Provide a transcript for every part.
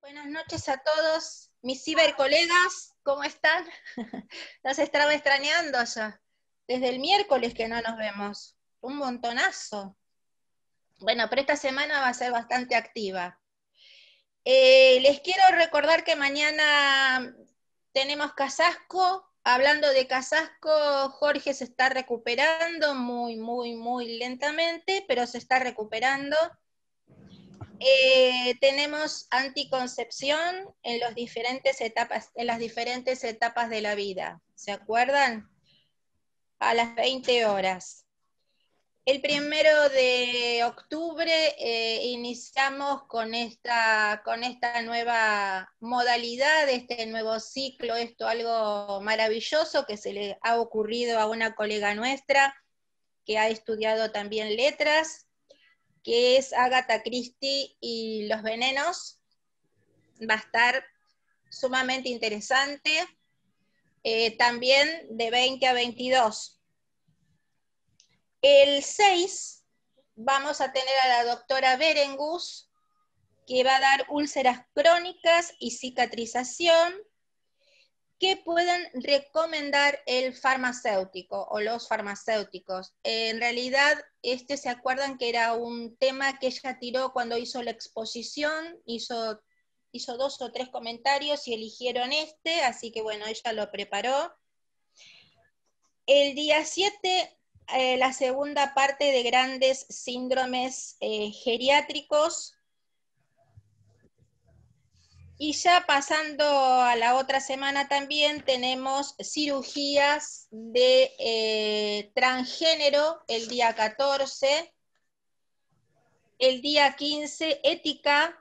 Buenas noches a todos, mis cibercolegas, ¿cómo están? Los estaba extrañando ya. Desde el miércoles que no nos vemos. Un montonazo. Bueno, pero esta semana va a ser bastante activa. Les quiero recordar que mañana tenemos Casasco. Hablando de Casasco, Jorge se está recuperando muy lentamente, pero se está recuperando. Tenemos anticoncepción en las diferentes etapas de la vida. ¿Se acuerdan? A las 20 horas. El 1 de octubre iniciamos con esta nueva modalidad, este nuevo ciclo, esto algo maravilloso que se le ha ocurrido a una colega nuestra que ha estudiado también letras, que es Agatha Christie y los venenos. Va a estar sumamente interesante. También de 20 a 22. El 6 vamos a tener a la doctora Berengus, que va a dar úlceras crónicas y cicatrización, que pueden recomendar el farmacéutico o los farmacéuticos. En realidad, ¿se acuerdan que era un tema que ella tiró cuando hizo la exposición? Hizo 2 o 3 comentarios y eligieron así que bueno, ella lo preparó. El día 7, la segunda parte de grandes síndromes geriátricos. Y ya pasando a la otra semana también tenemos cirugías de transgénero el día 14, el día 15 ética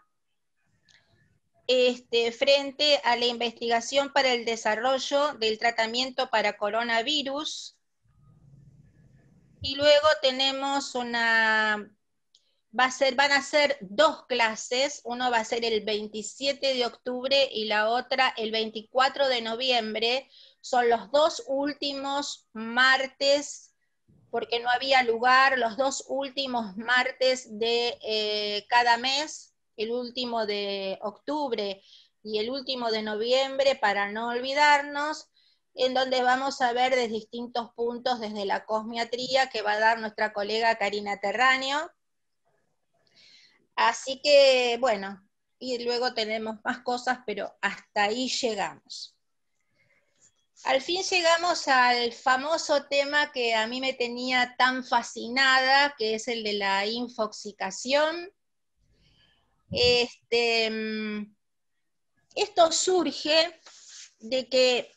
frente a la investigación para el desarrollo del tratamiento para coronavirus. Y luego tenemos van a ser 2 clases, uno va a ser el 27 de octubre y la otra el 24 de noviembre, son los 2 últimos martes, porque no había lugar, los 2 últimos martes de cada mes, el último de octubre y el último de noviembre, para no olvidarnos, en donde vamos a ver de distintos puntos desde la cosmiatría que va a dar nuestra colega Karina Terráneo. Así que, bueno, y luego tenemos más cosas, pero hasta ahí llegamos. Al fin llegamos al famoso tema que a mí me tenía tan fascinada, que es el de la infoxicación. Esto surge de que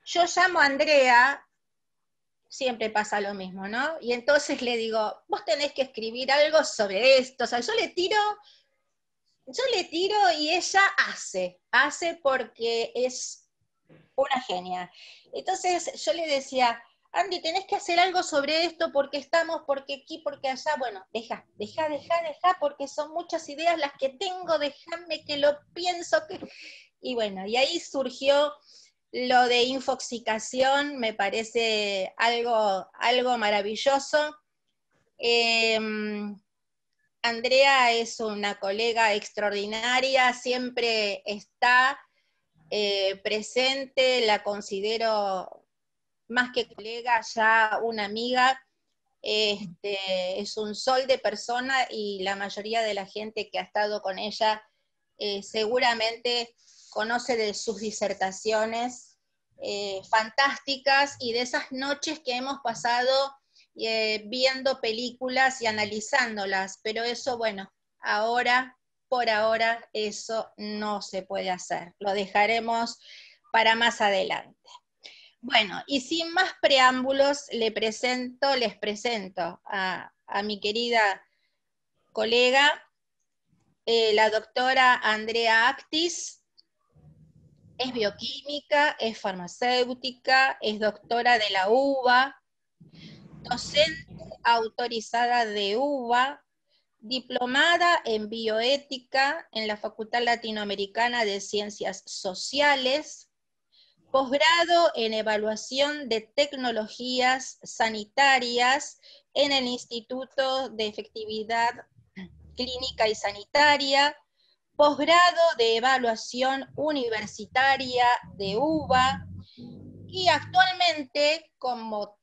yo llamo a Andrea, siempre pasa lo mismo, ¿no? Y entonces le digo, vos tenés que escribir algo sobre esto. O sea, yo le tiro y ella hace porque es una genia. Entonces yo le decía, Andy, tenés que hacer algo sobre esto porque estamos, porque aquí, porque allá. Bueno, deja, porque son muchas ideas las que tengo, déjame que lo pienso. Y bueno, y ahí surgió lo de infoxicación, me parece algo maravilloso. Andrea es una colega extraordinaria, siempre está presente, la considero más que colega, ya una amiga. Es un sol de persona y la mayoría de la gente que ha estado con ella seguramente conoce de sus disertaciones fantásticas y de esas noches que hemos pasado viendo películas y analizándolas, pero eso, bueno, por ahora, eso no se puede hacer, lo dejaremos para más adelante. Bueno, y sin más preámbulos, les presento a mi querida colega, la doctora Andrea Actis. Es bioquímica, es farmacéutica, es doctora de la UBA, docente autorizada de UBA, diplomada en bioética en la Facultad Latinoamericana de Ciencias Sociales, posgrado en evaluación de tecnologías sanitarias en el Instituto de Efectividad Clínica y Sanitaria, posgrado de evaluación universitaria de UBA, y actualmente, como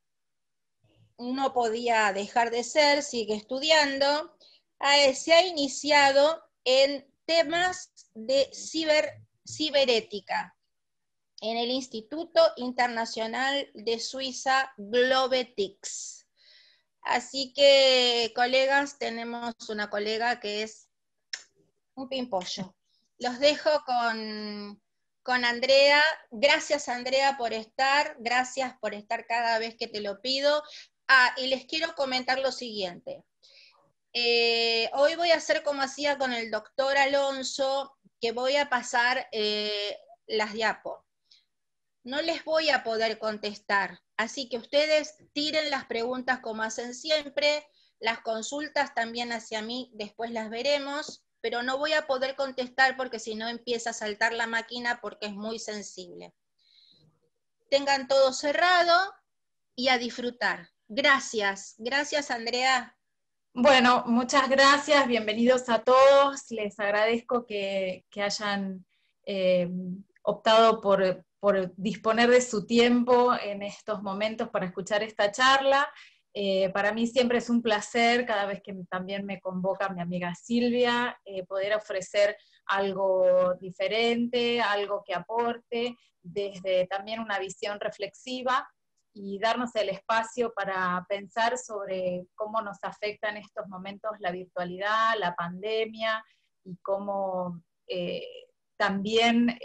no podía dejar de ser, sigue estudiando, se ha iniciado en temas de ciberética en el Instituto Internacional de Suiza Globetics. Así que, colegas, tenemos una colega que es un pimpollo. Los dejo con Andrea. Gracias, Andrea, gracias por estar cada vez que te lo pido. Y les quiero comentar lo siguiente. Hoy voy a hacer como hacía con el doctor Alonso, que voy a pasar las diapos. No les voy a poder contestar, así que ustedes tiren las preguntas como hacen siempre, las consultas también hacia mí, después las veremos, pero no voy a poder contestar porque si no empieza a saltar la máquina porque es muy sensible. Tengan todo cerrado y a disfrutar. Gracias, gracias Andrea. Bueno, muchas gracias, bienvenidos a todos, les agradezco que hayan optado por disponer de su tiempo en estos momentos para escuchar esta charla. Para mí siempre es un placer, cada vez que también me convoca mi amiga Silvia, poder ofrecer algo diferente, algo que aporte, desde también una visión reflexiva, y darnos el espacio para pensar sobre cómo nos afecta en estos momentos la virtualidad, la pandemia, y cómo también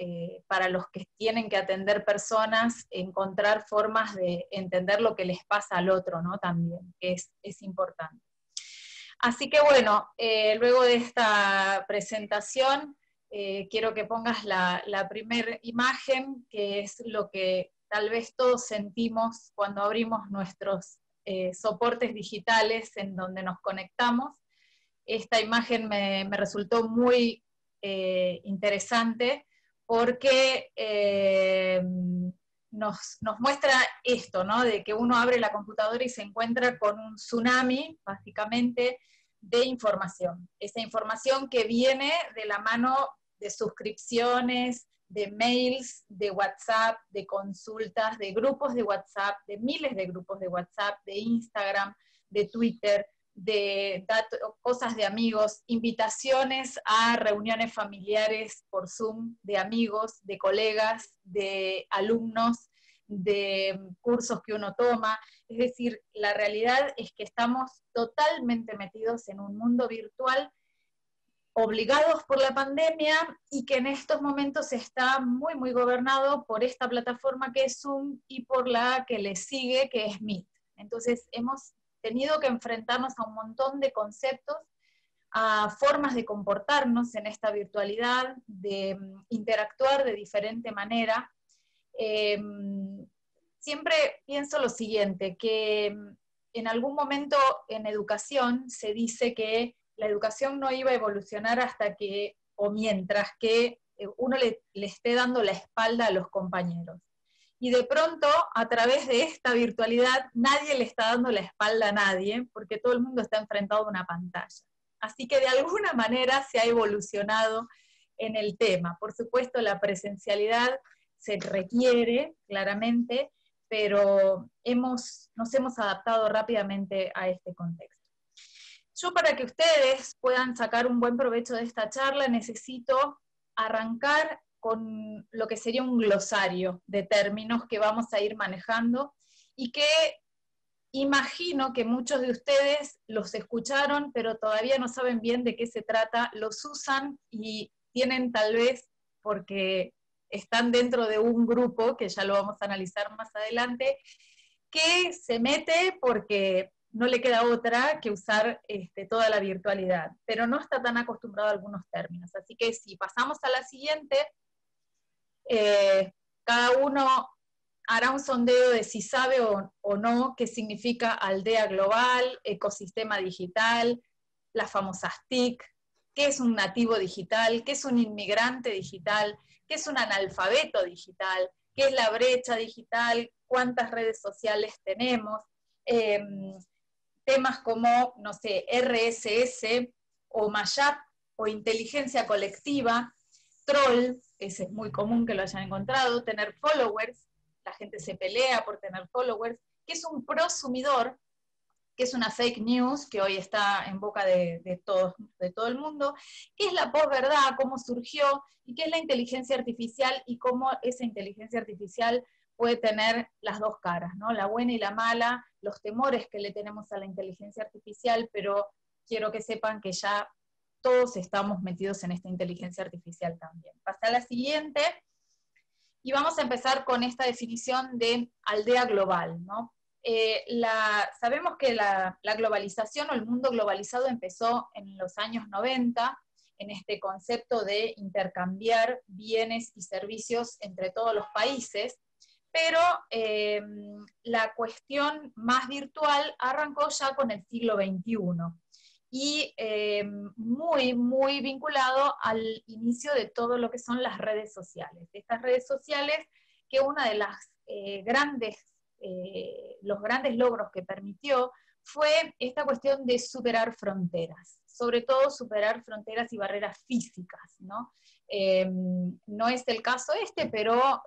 para los que tienen que atender personas, encontrar formas de entender lo que les pasa al otro, ¿no? También, que es importante. Así que bueno, luego de esta presentación, quiero que pongas la primera imagen, que es lo que tal vez todos sentimos cuando abrimos nuestros soportes digitales en donde nos conectamos. Esta imagen me resultó muy interesante porque nos muestra esto, ¿no? De que uno abre la computadora y se encuentra con un tsunami, básicamente, de información. Esa información que viene de la mano de suscripciones, de mails, de WhatsApp, de consultas, de grupos de WhatsApp, de miles de grupos de WhatsApp, de Instagram, de Twitter, de cosas de amigos, invitaciones a reuniones familiares por Zoom, de amigos, de colegas, de alumnos, de cursos que uno toma. Es decir, la realidad es que estamos totalmente metidos en un mundo virtual, obligados por la pandemia, y que en estos momentos está muy, muy gobernado por esta plataforma que es Zoom y por la que le sigue, que es Meet. Entonces hemos tenido que enfrentarnos a un montón de conceptos, a formas de comportarnos en esta virtualidad, de interactuar de diferente manera. Siempre pienso lo siguiente, que en algún momento en educación se dice que la educación no iba a evolucionar hasta que, o mientras que uno le esté dando la espalda a los compañeros. Y de pronto, a través de esta virtualidad, nadie le está dando la espalda a nadie, porque todo el mundo está enfrentado a una pantalla. Así que de alguna manera se ha evolucionado en el tema. Por supuesto, la presencialidad se requiere, claramente, pero nos hemos adaptado rápidamente a este contexto. Yo, para que ustedes puedan sacar un buen provecho de esta charla, necesito arrancar con lo que sería un glosario de términos que vamos a ir manejando, y que imagino que muchos de ustedes los escucharon, pero todavía no saben bien de qué se trata, los usan y tienen tal vez, porque están dentro de un grupo, que ya lo vamos a analizar más adelante, que se mete porque no le queda otra que usar toda la virtualidad, pero no está tan acostumbrado a algunos términos. Así que si pasamos a la siguiente, cada uno hará un sondeo de si sabe o no qué significa aldea global, ecosistema digital, las famosas TIC, qué es un nativo digital, qué es un inmigrante digital, qué es un analfabeto digital, qué es la brecha digital, cuántas redes sociales tenemos, temas como, no sé, RSS o Mashup, o inteligencia colectiva, troll, ese es muy común que lo hayan encontrado, tener followers, la gente se pelea por tener followers, que es un prosumidor, que es una fake news que hoy está en boca de todo el mundo, qué es la posverdad, cómo surgió, y qué es la inteligencia artificial, y cómo esa inteligencia artificial puede tener las dos caras, ¿no? La buena y la mala, los temores que le tenemos a la inteligencia artificial, pero quiero que sepan que ya todos estamos metidos en esta inteligencia artificial también. Pasé a la siguiente, y vamos a empezar con esta definición de aldea global, ¿no? Sabemos que la globalización o el mundo globalizado empezó en los años 90, en este concepto de intercambiar bienes y servicios entre todos los países, pero la cuestión más virtual arrancó ya con el siglo XXI, y muy, muy vinculado al inicio de todo lo que son las redes sociales. Estas redes sociales, que una de las los grandes logros que permitió fue esta cuestión de superar fronteras, sobre todo superar fronteras y barreras físicas, ¿no? No es el caso pero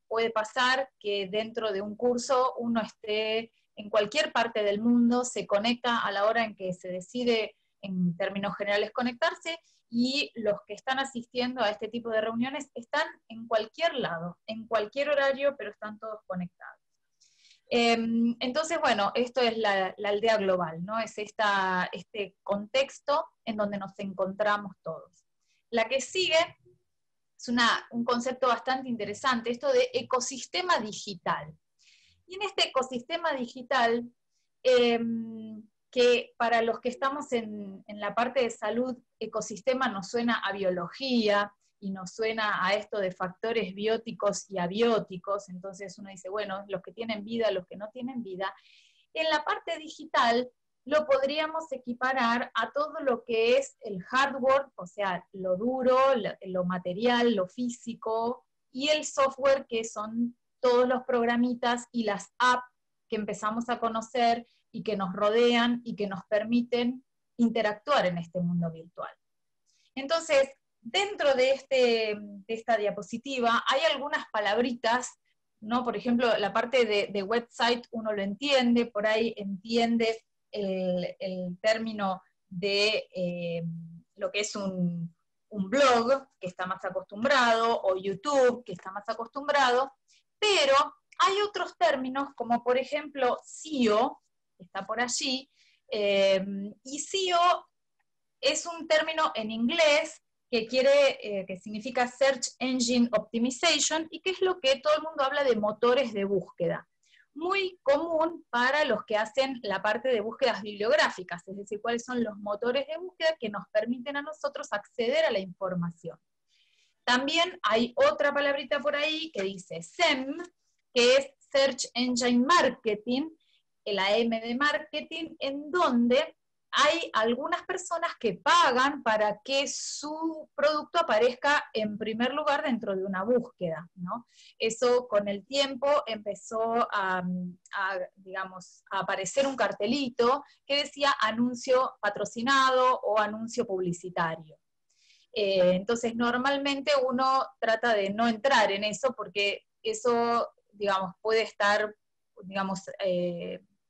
puede pasar que dentro de un curso uno esté en cualquier parte del mundo, se conecta a la hora en que se decide, en términos generales, conectarse, y los que están asistiendo a este tipo de reuniones están en cualquier lado, en cualquier horario, pero están todos conectados. Entonces, bueno, esto es la aldea global, ¿no? Es este contexto en donde nos encontramos todos. La que sigue es un concepto bastante interesante, esto de ecosistema digital. Y en este ecosistema digital, que para los que estamos en la parte de salud, ecosistema nos suena a biología, y nos suena a esto de factores bióticos y abióticos, entonces uno dice, bueno, los que tienen vida, los que no tienen vida. En la parte digital lo podríamos equiparar a todo lo que es el hardware, o sea, lo duro, lo material, lo físico, y el software, que son todos los programitas y las apps que empezamos a conocer y que nos rodean y que nos permiten interactuar en este mundo virtual. Entonces, dentro de esta diapositiva hay algunas palabritas, ¿no? Por ejemplo, la parte de website uno lo entiende, por ahí entiende el término de lo que es un blog, que está más acostumbrado, o YouTube, que está más acostumbrado, pero hay otros términos, como por ejemplo SEO, que está por allí, y SEO es un término en inglés que significa Search Engine Optimization, y que es lo que todo el mundo habla de motores de búsqueda. Muy común para los que hacen la parte de búsquedas bibliográficas, es decir, cuáles son los motores de búsqueda que nos permiten a nosotros acceder a la información. También hay otra palabrita por ahí que dice SEM, que es Search Engine Marketing, la M de marketing, en donde hay algunas personas que pagan para que su producto aparezca en primer lugar dentro de una búsqueda, ¿no? Eso con el tiempo empezó digamos, a aparecer un cartelito que decía anuncio patrocinado o anuncio publicitario. Entonces normalmente uno trata de no entrar en eso, porque eso, digamos, puede estar, digamos,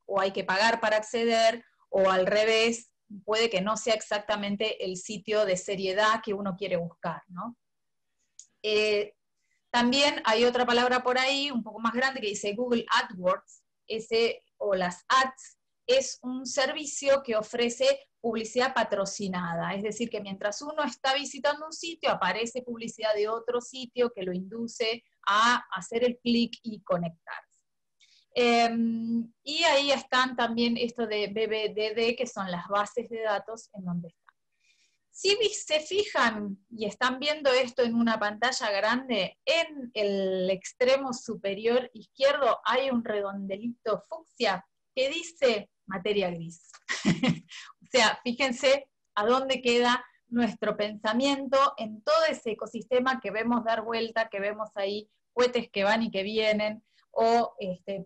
o hay que pagar para acceder, o al revés, puede que no sea exactamente el sitio de seriedad que uno quiere buscar, ¿no? También hay otra palabra por ahí, un poco más grande, que dice Google AdWords, o las ads, es un servicio que ofrece publicidad patrocinada, es decir, que mientras uno está visitando un sitio, aparece publicidad de otro sitio que lo induce a hacer el clic y conectarse. Y ahí están también esto de BBDD, que son las bases de datos en donde están. Si se fijan y están viendo esto en una pantalla grande, en el extremo superior izquierdo hay un redondelito fucsia que dice materia gris. O sea, fíjense a dónde queda nuestro pensamiento en todo ese ecosistema que vemos dar vuelta, que vemos ahí cohetes que van y que vienen, o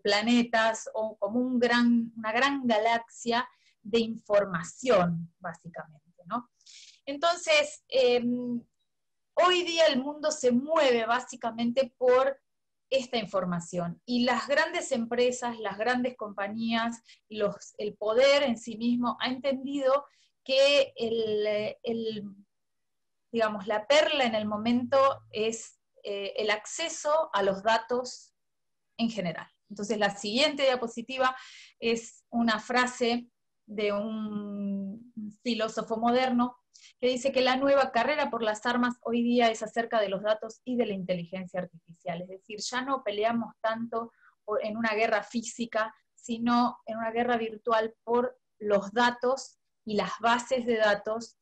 planetas, o como una gran galaxia de información, básicamente, ¿no? Entonces, hoy día el mundo se mueve básicamente por esta información, y las grandes empresas, las grandes compañías, el poder en sí mismo ha entendido que digamos, la perla en el momento es el acceso a los datos en general. Entonces la siguiente diapositiva es una frase de un filósofo moderno que dice que la nueva carrera por las armas hoy día es acerca de los datos y de la inteligencia artificial. Es decir, ya no peleamos tanto en una guerra física, sino en una guerra virtual por los datos y las bases de datos,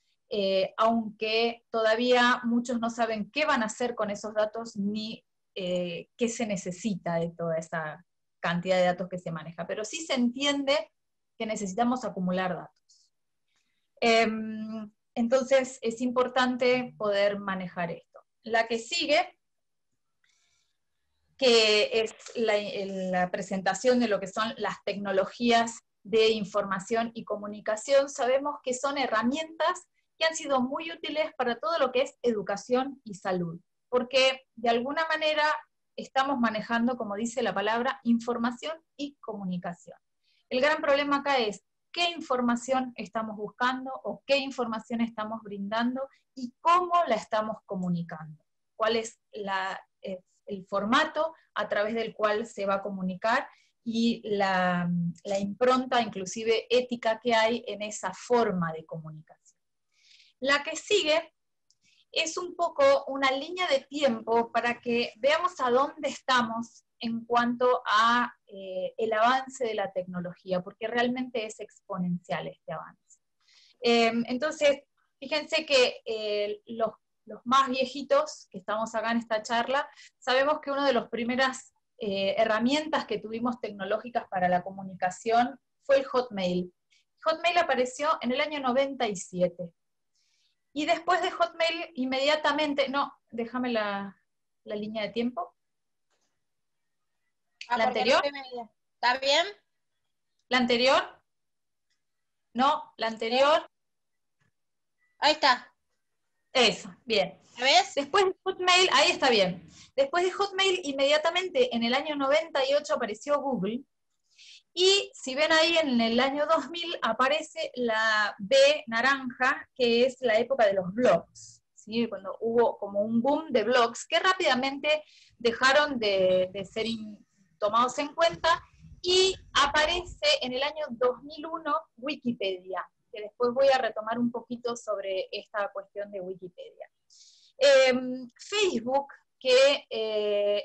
aunque todavía muchos no saben qué van a hacer con esos datos ni qué se necesita de toda esa cantidad de datos que se maneja. Pero sí se entiende que necesitamos acumular datos. Entonces es importante poder manejar esto. La que sigue, que es la presentación de lo que son las tecnologías de información y comunicación, sabemos que son herramientas que han sido muy útiles para todo lo que es educación y salud, porque de alguna manera estamos manejando, como dice la palabra, información y comunicación. El gran problema acá es qué información estamos buscando o qué información estamos brindando y cómo la estamos comunicando. ¿Cuál es el formato a través del cual se va a comunicar y la impronta, inclusive ética, que hay en esa forma de comunicación? La que sigue es un poco una línea de tiempo para que veamos a dónde estamos en cuanto a el avance de la tecnología, porque realmente es exponencial este avance. Entonces, fíjense que los más viejitos, que estamos acá en esta charla, sabemos que una de las primeras herramientas que tuvimos tecnológicas para la comunicación fue el Hotmail. Hotmail apareció en el año 97. Y después de Hotmail, inmediatamente, no, déjame la línea de tiempo. ¿La anterior? No, ¿está bien? ¿La anterior? No, la anterior. Ahí está. Eso, bien. ¿Ves? Después de Hotmail, ahí está bien. Después de Hotmail, inmediatamente en el año 98 apareció Google. Y si ven ahí en el año 2000 aparece la B naranja, que es la época de los blogs, ¿sí? Cuando hubo como un boom de blogs que rápidamente dejaron de ser tomados en cuenta, y aparece en el año 2001 Wikipedia, que después voy a retomar un poquito sobre esta cuestión de Wikipedia. Facebook, que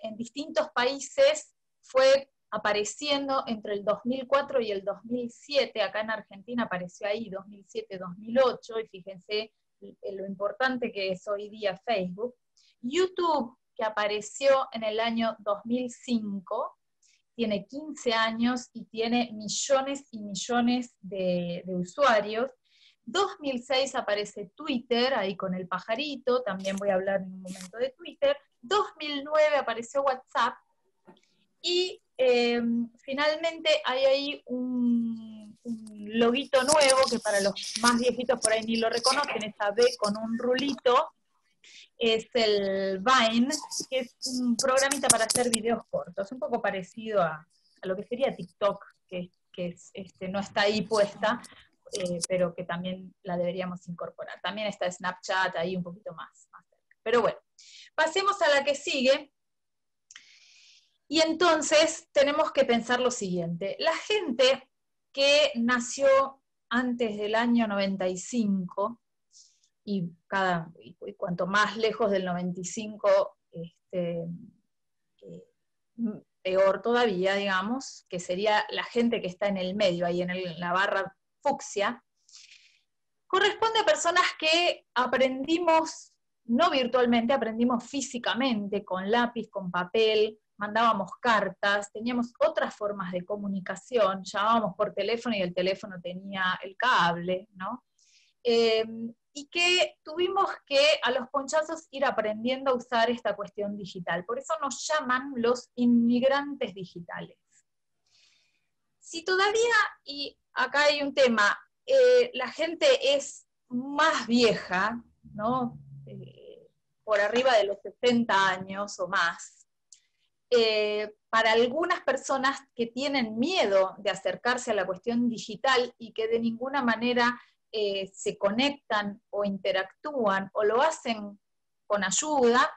en distintos países fue apareciendo entre el 2004 y el 2007, acá en Argentina apareció ahí 2007-2008, y fíjense lo importante que es hoy día Facebook. YouTube, que apareció en el año 2005, tiene 15 años y tiene millones y millones de usuarios. 2006 aparece Twitter, ahí con el pajarito, también voy a hablar en un momento de Twitter. 2009 apareció WhatsApp, y finalmente hay ahí un loguito nuevo, que para los más viejitos por ahí ni lo reconocen, esta B con un rulito, es el Vine, que es un programita para hacer videos cortos, un poco parecido a lo que sería TikTok, que no está ahí puesta, pero que también la deberíamos incorporar. También está Snapchat ahí un poquito más cerca. Pero bueno, pasemos a la que sigue. Y entonces tenemos que pensar lo siguiente: la gente que nació antes del año 95, y cuanto más lejos del 95, peor todavía, digamos, que sería la gente que está en el medio, ahí en la barra fucsia, corresponde a personas que aprendimos, no virtualmente, aprendimos físicamente, con lápiz, con papel, mandábamos cartas, teníamos otras formas de comunicación, llamábamos por teléfono y el teléfono tenía el cable, ¿no? Y que tuvimos que a los ponchazos ir aprendiendo a usar esta cuestión digital. Por eso nos llaman los inmigrantes digitales. Si todavía, y acá hay un tema, la gente es más vieja, ¿no? Por arriba de los 60 años o más, para algunas personas que tienen miedo de acercarse a la cuestión digital y que de ninguna manera se conectan o interactúan o lo hacen con ayuda,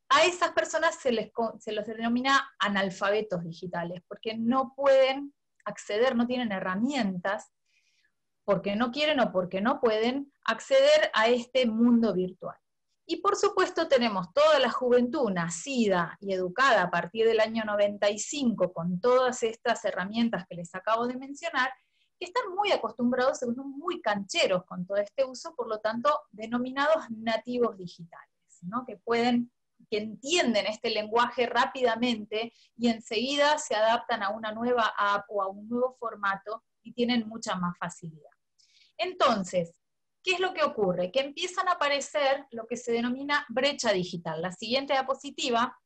a esas personas se los denomina analfabetos digitales, porque no pueden acceder, no tienen herramientas, porque no quieren o porque no pueden acceder a este mundo virtual. Y por supuesto tenemos toda la juventud nacida y educada a partir del año 95 con todas estas herramientas que les acabo de mencionar, que están muy acostumbrados, son muy cancheros con todo este uso, por lo tanto denominados nativos digitales, ¿no? que entienden este lenguaje rápidamente y enseguida se adaptan a una nueva app o a un nuevo formato y tienen mucha más facilidad. Entonces, ¿qué es lo que ocurre? Que empiezan a aparecer lo que se denomina brecha digital. La siguiente diapositiva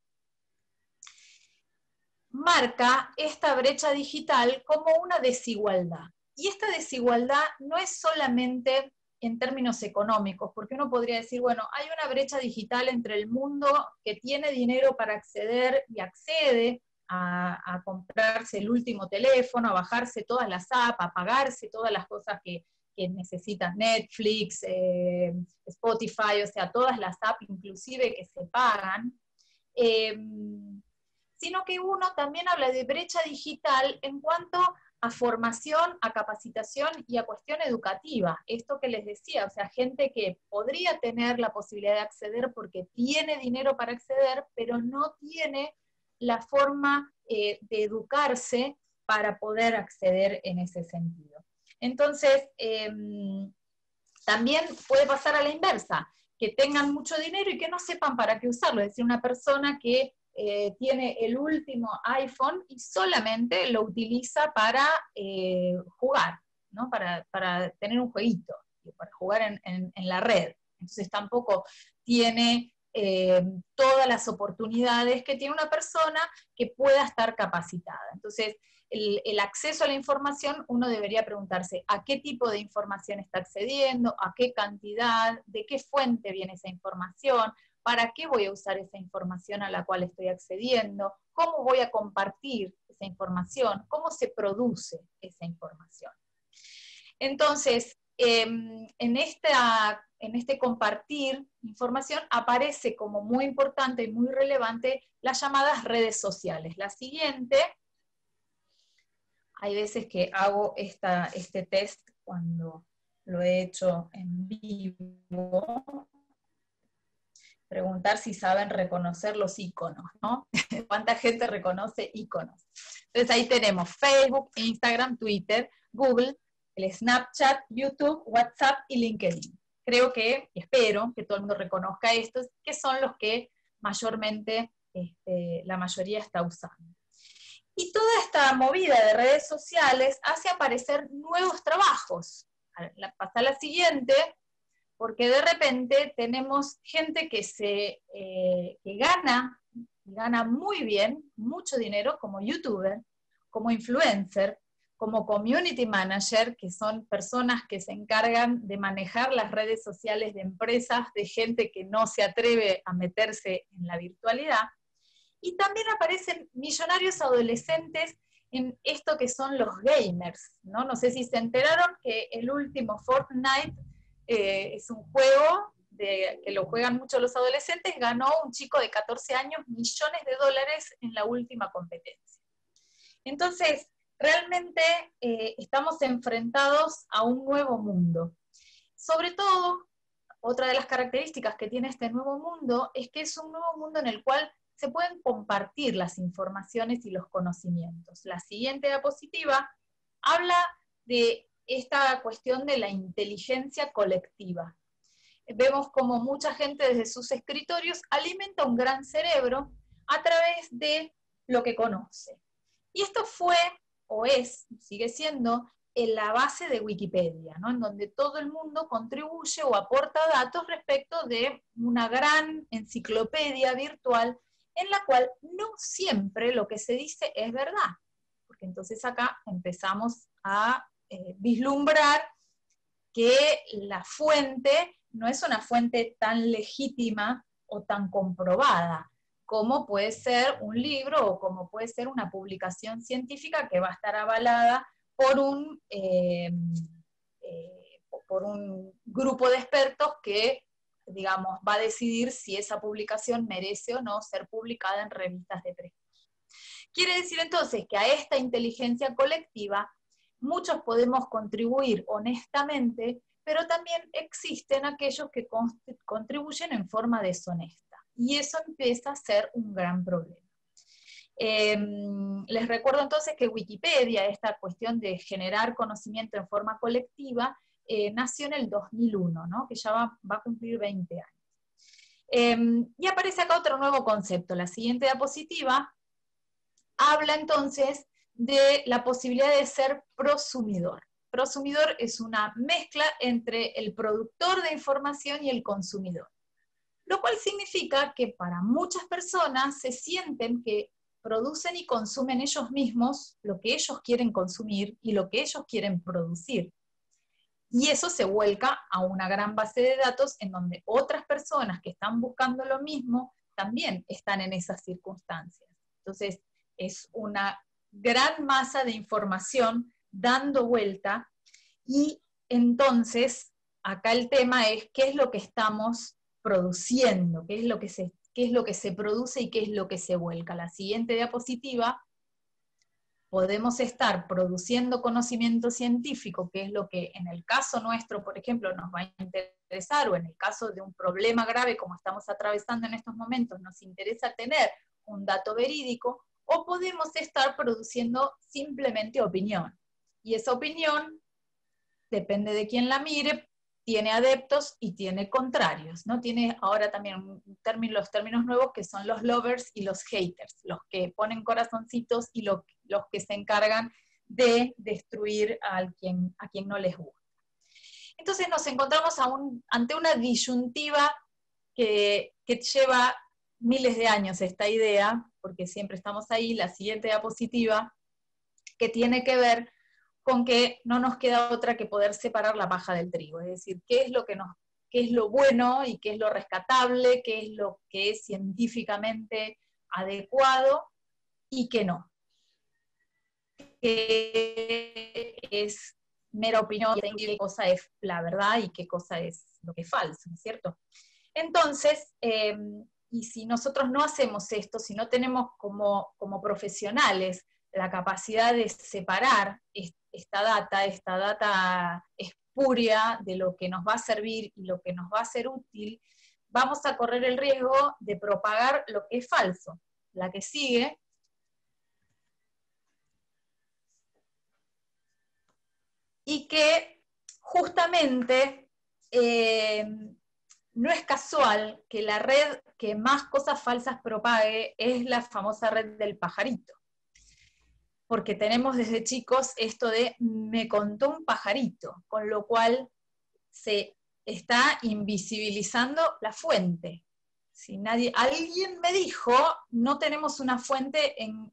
marca esta brecha digital como una desigualdad. Y esta desigualdad no es solamente en términos económicos, porque uno podría decir, bueno, hay una brecha digital entre el mundo que tiene dinero para acceder y accede a comprarse el último teléfono, a bajarse todas las apps, a pagarse todas las cosas que necesitas, Netflix, Spotify, o sea, todas las apps inclusive que se pagan, sino que uno también habla de brecha digital en cuanto a formación, a capacitación y a cuestión educativa. Esto que les decía, o sea, gente que podría tener la posibilidad de acceder porque tiene dinero para acceder, pero no tiene la forma de educarse para poder acceder en ese sentido. Entonces, también puede pasar a la inversa, que tengan mucho dinero y que no sepan para qué usarlo. Es decir, una persona que tiene el último iPhone y solamente lo utiliza para jugar, ¿no? para tener un jueguito, para jugar en la red. Entonces tampoco tiene todas las oportunidades que tiene una persona que pueda estar capacitada. Entonces, el acceso a la información, uno debería preguntarse a qué tipo de información está accediendo, a qué cantidad, de qué fuente viene esa información, para qué voy a usar esa información a la cual estoy accediendo, cómo voy a compartir esa información, cómo se produce esa información. Entonces, en este compartir información aparece como muy importante y muy relevante las llamadas redes sociales. La siguiente, hay veces que hago este test cuando lo he hecho en vivo, preguntar si saben reconocer los iconos, ¿no? ¿Cuánta gente reconoce iconos? Entonces ahí tenemos Facebook, Instagram, Twitter, Google, el Snapchat, YouTube, WhatsApp y LinkedIn. Creo que, espero que todo el mundo reconozca estos, que son los que mayormente la mayoría está usando. Y toda esta movida de redes sociales hace aparecer nuevos trabajos. Pasa a la siguiente, porque de repente tenemos gente que gana muy bien, mucho dinero como youtuber, como influencer, como community manager, que son personas que se encargan de manejar las redes sociales de empresas, de gente que no se atreve a meterse en la virtualidad. Y también aparecen millonarios adolescentes en esto que son los gamers, ¿no? No sé si se enteraron que el último Fortnite es un juego que lo juegan mucho los adolescentes, ganó un chico de 14 años millones de dólares en la última competencia. Entonces, realmente estamos enfrentados a un nuevo mundo. Sobre todo, otra de las características que tiene este nuevo mundo es que es un nuevo mundo en el cual se pueden compartir las informaciones y los conocimientos. La siguiente diapositiva habla de esta cuestión de la inteligencia colectiva. Vemos como mucha gente desde sus escritorios alimenta un gran cerebro a través de lo que conoce. Y esto fue, o es, sigue siendo, en la base de Wikipedia, ¿no? En donde todo el mundo contribuye o aporta datos respecto de una gran enciclopedia virtual en la cual no siempre lo que se dice es verdad, porque entonces acá empezamos a vislumbrar que la fuente no es una fuente tan legítima o tan comprobada, como puede ser un libro o como puede ser una publicación científica que va a estar avalada por por un grupo de expertos que, digamos, va a decidir si esa publicación merece o no ser publicada en revistas de prestigio. Quiere decir entonces que a esta inteligencia colectiva muchos podemos contribuir honestamente, pero también existen aquellos que contribuyen en forma deshonesta. Y eso empieza a ser un gran problema. Les recuerdo entonces que Wikipedia, esta cuestión de generar conocimiento en forma colectiva, nació en el 2001, ¿no? Que ya va a cumplir 20 años. Y aparece acá otro nuevo concepto. La siguiente diapositiva habla entonces de la posibilidad de ser prosumidor. Prosumidor es una mezcla entre el productor de información y el consumidor, lo cual significa que para muchas personas se sienten que producen y consumen ellos mismos lo que ellos quieren consumir y lo que ellos quieren producir. Y eso se vuelca a una gran base de datos en donde otras personas que están buscando lo mismo también están en esas circunstancias. Entonces, es una gran masa de información dando vuelta, y entonces acá el tema es qué es lo que estamos produciendo, qué es lo que se produce y qué es lo que se vuelca. La siguiente diapositiva, podemos estar produciendo conocimiento científico, que es lo que en el caso nuestro, por ejemplo, nos va a interesar, o en el caso de un problema grave como estamos atravesando en estos momentos, nos interesa tener un dato verídico, o podemos estar produciendo simplemente opinión. Y esa opinión, depende de quién la mire, tiene adeptos y tiene contrarios, ¿no? Tiene ahora también los términos nuevos que son los lovers y los haters, los que ponen corazoncitos y los que se encargan de destruir a quien no les gusta. Entonces nos encontramos ante una disyuntiva que lleva miles de años esta idea, porque siempre estamos ahí. La siguiente diapositiva, que tiene que ver con que no nos queda otra que poder separar la paja del trigo, es decir, qué es lo bueno y qué es lo rescatable, qué es lo que es científicamente adecuado y qué no. Qué es mera opinión y qué cosa es la verdad y qué cosa es lo que es falso, ¿no es cierto? Entonces, y si nosotros no hacemos esto, si no tenemos como profesionales la capacidad de separar esta data espuria de lo que nos va a servir y lo que nos va a ser útil, vamos a correr el riesgo de propagar lo que es falso. La que sigue. Y que justamente no es casual que la red que más cosas falsas propague es la famosa red del pajarito. Porque tenemos desde chicos esto de me contó un pajarito, con lo cual se está invisibilizando la fuente. Si alguien me dijo, no tenemos una fuente en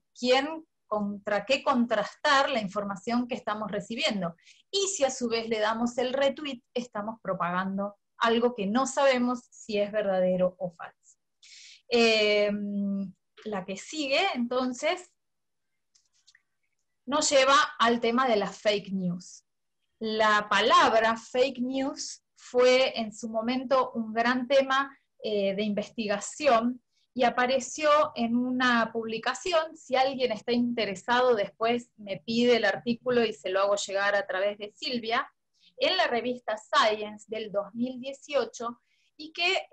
contra qué contrastar la información que estamos recibiendo. Y si a su vez le damos el retweet, estamos propagando algo que no sabemos si es verdadero o falso. La que sigue, entonces, nos lleva al tema de las fake news. La palabra fake news fue en su momento un gran tema de investigación y apareció en una publicación. Si alguien está interesado, después me pide el artículo y se lo hago llegar a través de Silvia, en la revista Science del 2018, y que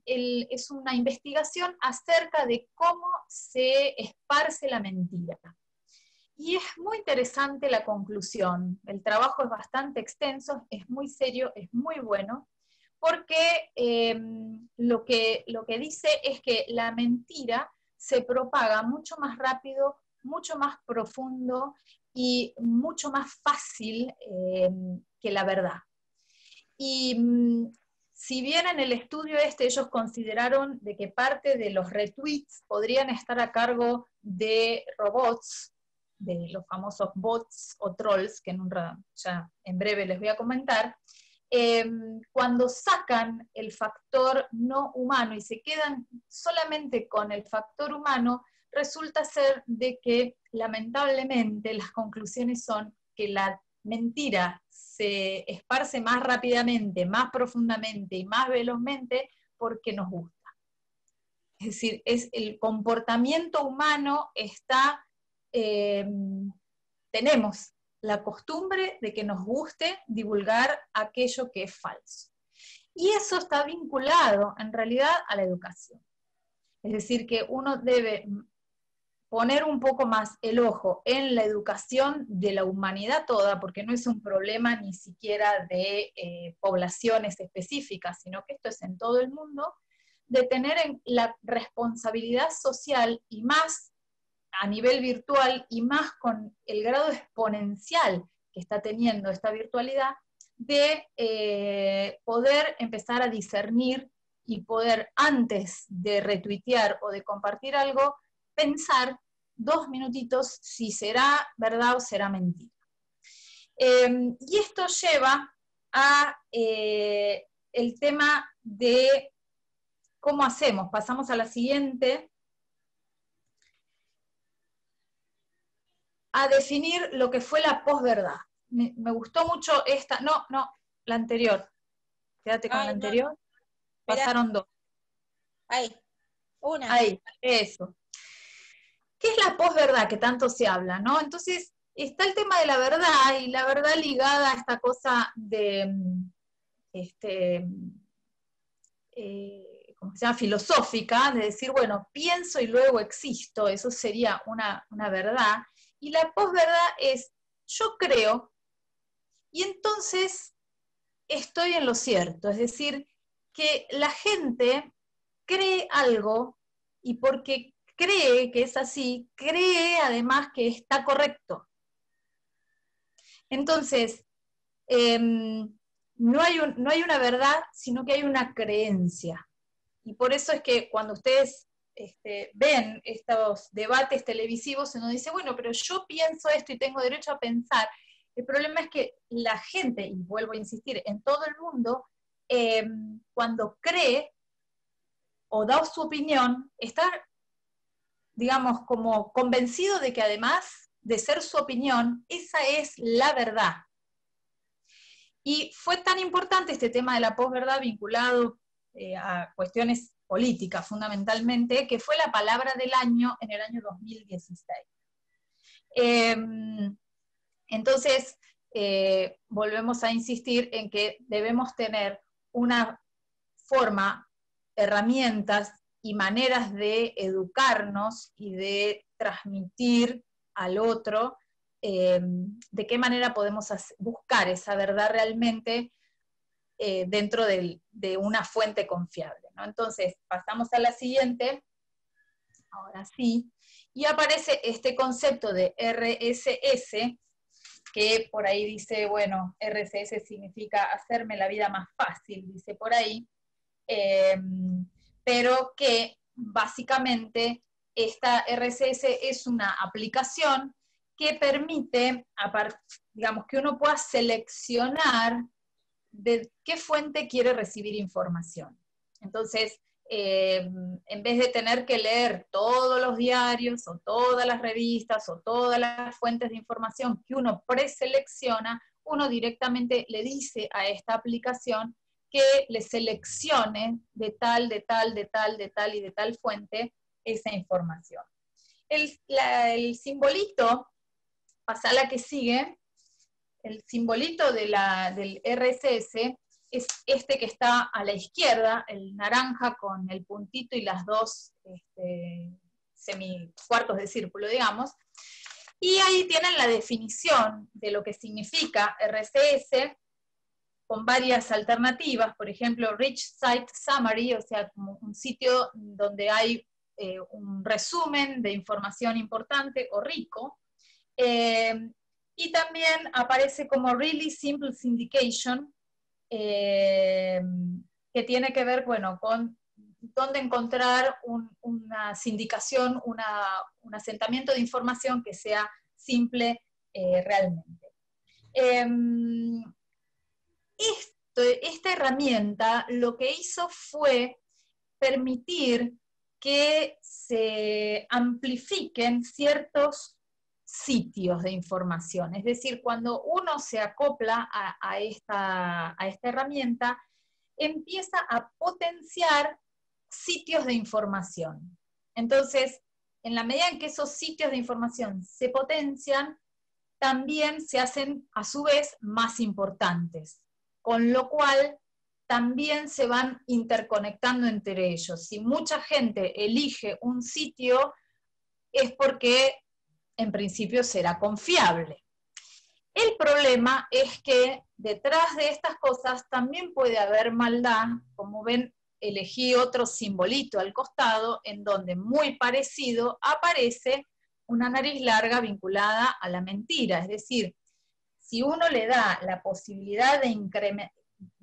es una investigación acerca de cómo se esparce la mentira. Y es muy interesante la conclusión. El trabajo es bastante extenso, es muy serio, es muy bueno, porque lo que dice es que la mentira se propaga mucho más rápido, mucho más profundo y mucho más fácil que la verdad. Y si bien en el estudio ellos consideraron de que parte de los retweets podrían estar a cargo de robots, de los famosos bots o trolls, que ya en breve les voy a comentar, cuando sacan el factor no humano y se quedan solamente con el factor humano, resulta ser de que lamentablemente las conclusiones son que la mentira se esparce más rápidamente, más profundamente y más velozmente porque nos gusta. Es decir, el comportamiento humano está, tenemos la costumbre de que nos guste divulgar aquello que es falso. Y eso está vinculado, en realidad, a la educación. Es decir, que uno debe poner un poco más el ojo en la educación de la humanidad toda, porque no es un problema ni siquiera de poblaciones específicas, sino que esto es en todo el mundo, de tener la responsabilidad social y más a nivel virtual y más con el grado exponencial que está teniendo esta virtualidad, de poder empezar a discernir y poder, antes de retuitear o de compartir algo, pensar 2 minutitos si será verdad o será mentira. Y esto lleva a el tema de cómo hacemos. Pasamos a la siguiente. A definir lo que fue la posverdad. Me gustó mucho esta, no, la anterior. Quédate con la anterior. No. Pasaron 2. Ahí, una. Ahí, eso. ¿Qué es la posverdad que tanto se habla, no? Entonces, está el tema de la verdad, y la verdad ligada a esta cosa de, ¿cómo se llama? Filosófica, de decir, bueno, pienso y luego existo, eso sería una verdad. Y la posverdad es, yo creo, y entonces estoy en lo cierto. Es decir, que la gente cree algo, y porque cree que es así, cree además que está correcto. Entonces, no hay una verdad, sino que hay una creencia. Y por eso es que cuando ustedes ven estos debates televisivos, uno dice, bueno, pero yo pienso esto y tengo derecho a pensar. El problema es que la gente, y vuelvo a insistir, en todo el mundo, cuando cree o da su opinión, está, digamos, como convencido de que además de ser su opinión, esa es la verdad. Y fue tan importante este tema de la posverdad vinculado a cuestiones políticas fundamentalmente, que fue la palabra del año en el año 2016. Entonces, volvemos a insistir en que debemos tener una forma, herramientas y maneras de educarnos y de transmitir al otro de qué manera podemos buscar esa verdad realmente dentro de una fuente confiable, ¿no? Entonces, pasamos a la siguiente, ahora sí, y aparece este concepto de RSS, que por ahí dice, bueno, RSS significa hacerme la vida más fácil, dice por ahí, pero que básicamente esta RSS es una aplicación que permite, digamos, que uno pueda seleccionar de qué fuente quiere recibir información. Entonces, en vez de tener que leer todos los diarios, o todas las revistas, o todas las fuentes de información que uno preselecciona, uno directamente le dice a esta aplicación que le seleccione de tal, de tal, de tal, de tal y de tal fuente esa información. El simbolito, pasa a la que sigue, el simbolito del RSS es este que está a la izquierda, el naranja con el puntito y las 2 semicuartos de círculo, digamos, y ahí tienen la definición de lo que significa RSS, con varias alternativas, por ejemplo, Rich Site Summary, o sea, como un sitio donde hay un resumen de información importante o rico, y también aparece como Really Simple Syndication, que tiene que ver, bueno, con dónde encontrar una sindicación, un asentamiento de información que sea simple realmente. Esta herramienta lo que hizo fue permitir que se amplifiquen ciertos sitios de información. Es decir, cuando uno se acopla a esta herramienta, empieza a potenciar sitios de información. Entonces, en la medida en que esos sitios de información se potencian, también se hacen a su vez más importantes, con lo cual también se van interconectando entre ellos. Si mucha gente elige un sitio, es porque en principio será confiable. El problema es que detrás de estas cosas también puede haber maldad. Como ven, elegí otro simbolito al costado, en donde muy parecido aparece una nariz larga vinculada a la mentira. Es decir, si uno le da la posibilidad de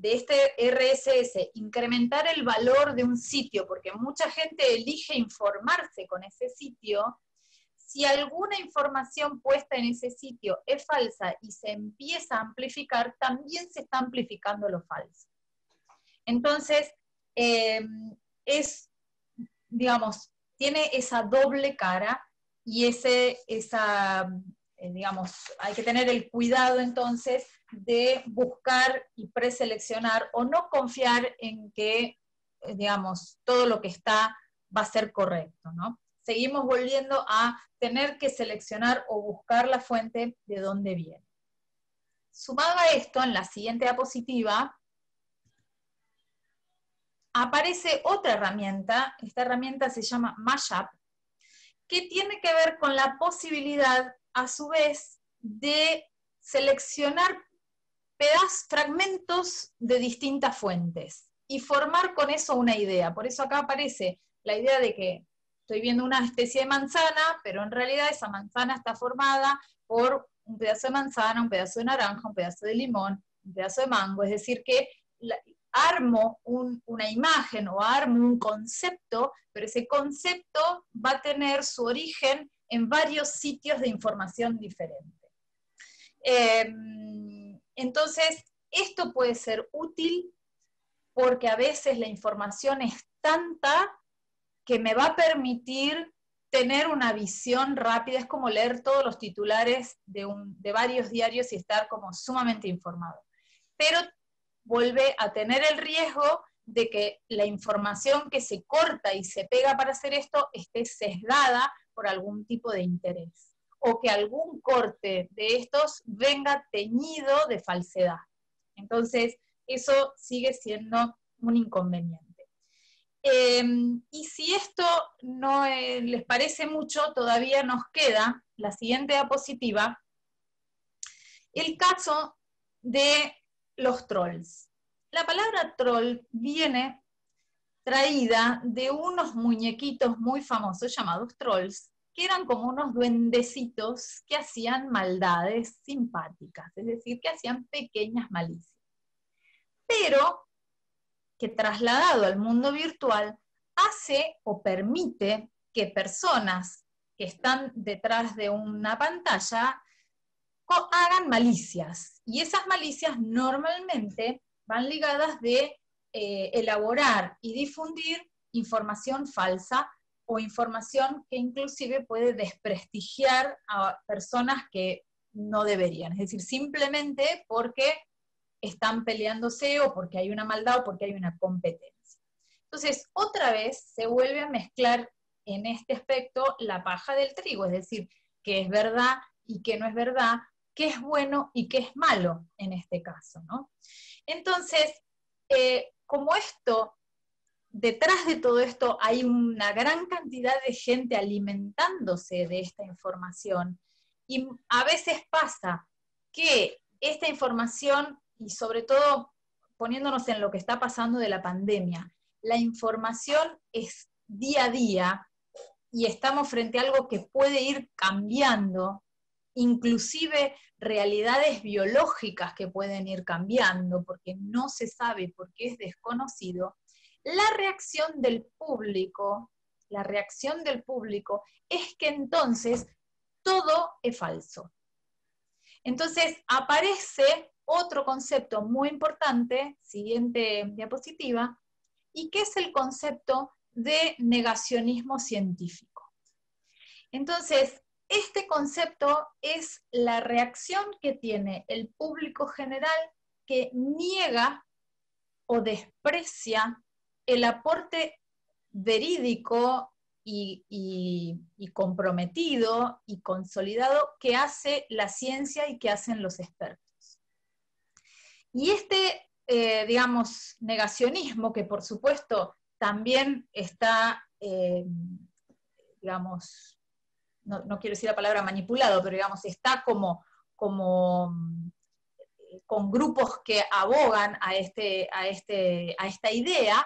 este RSS, incrementar el valor de un sitio, porque mucha gente elige informarse con ese sitio, si alguna información puesta en ese sitio es falsa y se empieza a amplificar, también se está amplificando lo falso. Entonces, digamos, tiene esa doble cara y digamos, hay que tener el cuidado entonces de buscar y preseleccionar o no confiar en que, digamos, todo lo que está va a ser correcto, ¿no? Seguimos volviendo a tener que seleccionar o buscar la fuente de dónde viene. Sumado a esto, en la siguiente diapositiva, aparece otra herramienta. Esta herramienta se llama Mashup, que tiene que ver con la posibilidad, a su vez, de seleccionar fragmentos de distintas fuentes y formar con eso una idea. Por eso acá aparece la idea de que estoy viendo una especie de manzana, pero en realidad esa manzana está formada por un pedazo de manzana, un pedazo de naranja, un pedazo de limón, un pedazo de mango. Es decir, que armo una imagen o armo un concepto, pero ese concepto va a tener su origen en varios sitios de información diferente. Entonces, esto puede ser útil porque a veces la información es tanta que me va a permitir tener una visión rápida. Es como leer todos los titulares de varios diarios y estar como sumamente informado. Pero vuelve a tener el riesgo de que la información que se corta y se pega para hacer esto esté sesgada por algún tipo de interés, o que algún corte de estos venga teñido de falsedad. Entonces, eso sigue siendo un inconveniente. Y si esto no les parece mucho, todavía nos queda, la siguiente diapositiva, el caso de los trolls. La palabra troll viene traída de unos muñequitos muy famosos llamados trolls, que eran como unos duendecitos que hacían maldades simpáticas, es decir, que hacían pequeñas malicias. Pero que trasladado al mundo virtual hace o permite que personas que están detrás de una pantalla hagan malicias, y esas malicias normalmente van ligadas de elaborar y difundir información falsa o información que inclusive puede desprestigiar a personas que no deberían, es decir, simplemente porque están peleándose o porque hay una maldad o porque hay una competencia. Entonces, otra vez se vuelve a mezclar en este aspecto la paja del trigo, es decir, qué es verdad y qué no es verdad, qué es bueno y qué es malo en este caso, ¿no? Entonces, como detrás de todo esto hay una gran cantidad de gente alimentándose de esta información, y a veces pasa que esta información, y sobre todo poniéndonos en lo que está pasando de la pandemia, la información es día a día, y estamos frente a algo que puede ir cambiando, inclusive realidades biológicas que pueden ir cambiando, porque no se sabe, porque es desconocido. La reacción del público es que entonces todo es falso. Entonces aparece otro concepto muy importante, siguiente diapositiva, y que es el concepto de negacionismo científico. Entonces, este concepto es la reacción que tiene el público general que niega o desprecia el aporte verídico y comprometido y consolidado que hace la ciencia y que hacen los expertos. Y este, digamos, negacionismo, que por supuesto también está, digamos, no quiero decir la palabra manipulado, pero digamos, está como con grupos que abogan a esta idea,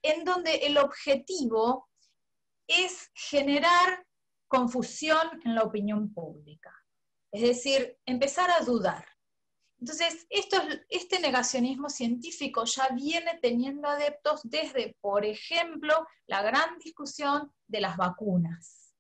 en donde el objetivo es generar confusión en la opinión pública. Es decir, empezar a dudar. Entonces, este negacionismo científico ya viene teniendo adeptos desde, por ejemplo, la gran discusión de las vacunas,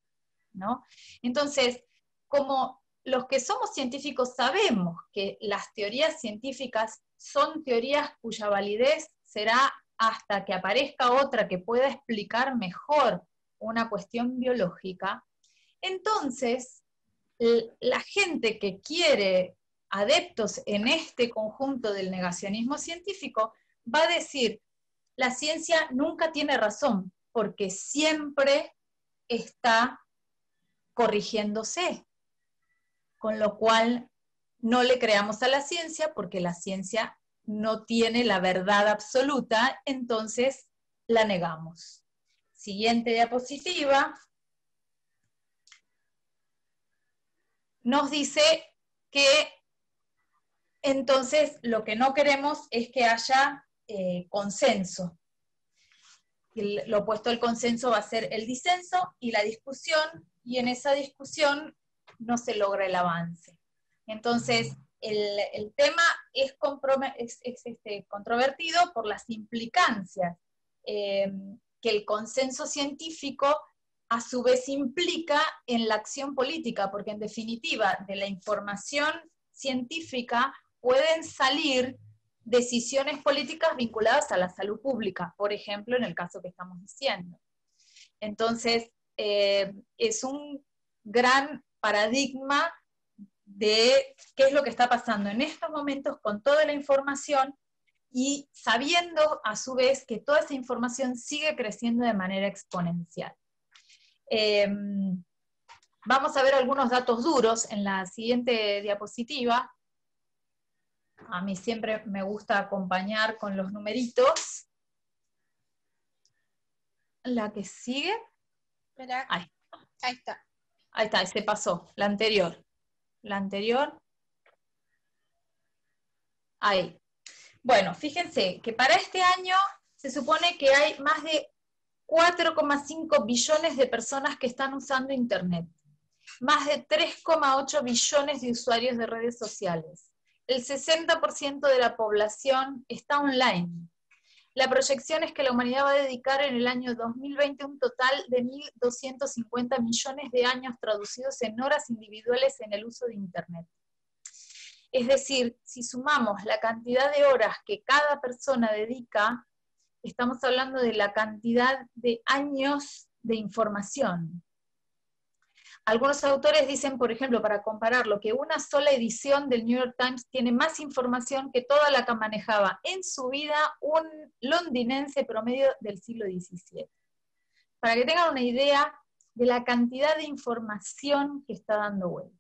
¿no? Entonces, como los que somos científicos sabemos que las teorías científicas son teorías cuya validez será hasta que aparezca otra que pueda explicar mejor una cuestión biológica, entonces la gente que quiere adeptos en este conjunto del negacionismo científico va a decir, la ciencia nunca tiene razón, porque siempre está corrigiéndose, con lo cual no le creamos a la ciencia porque la ciencia no tiene la verdad absoluta, entonces la negamos. Siguiente diapositiva. Nos dice que entonces lo que no queremos es que haya consenso. Lo opuesto al consenso va a ser el disenso y la discusión, y en esa discusión no se logra el avance. Entonces, el tema es controvertido por las implicancias que el consenso científico a su vez implica en la acción política, porque en definitiva de la información científica pueden salir decisiones políticas vinculadas a la salud pública, por ejemplo, en el caso que estamos diciendo. Entonces, es un gran paradigma de qué es lo que está pasando en estos momentos con toda la información y sabiendo a su vez que toda esa información sigue creciendo de manera exponencial. Vamos a ver algunos datos duros en la siguiente diapositiva. A mí siempre me gusta acompañar con los numeritos. La que sigue. Espera. Ahí. Ahí está. Ahí está, se pasó. La anterior. La anterior. Ahí. Bueno, fíjense que para este año se supone que hay más de 4,5 billones de personas que están usando Internet. Más de 3,8 billones de usuarios de redes sociales. El 60% de la población está online. La proyección es que la humanidad va a dedicar en el año 2020 un total de 1.250 millones de años traducidos en horas individuales en el uso de Internet. Es decir, si sumamos la cantidad de horas que cada persona dedica, estamos hablando de la cantidad de años de información. Algunos autores dicen, por ejemplo, para compararlo, que una sola edición del New York Times tiene más información que toda la que manejaba en su vida un londinense promedio del siglo XVII. Para que tengan una idea de la cantidad de información que está dando vuelta.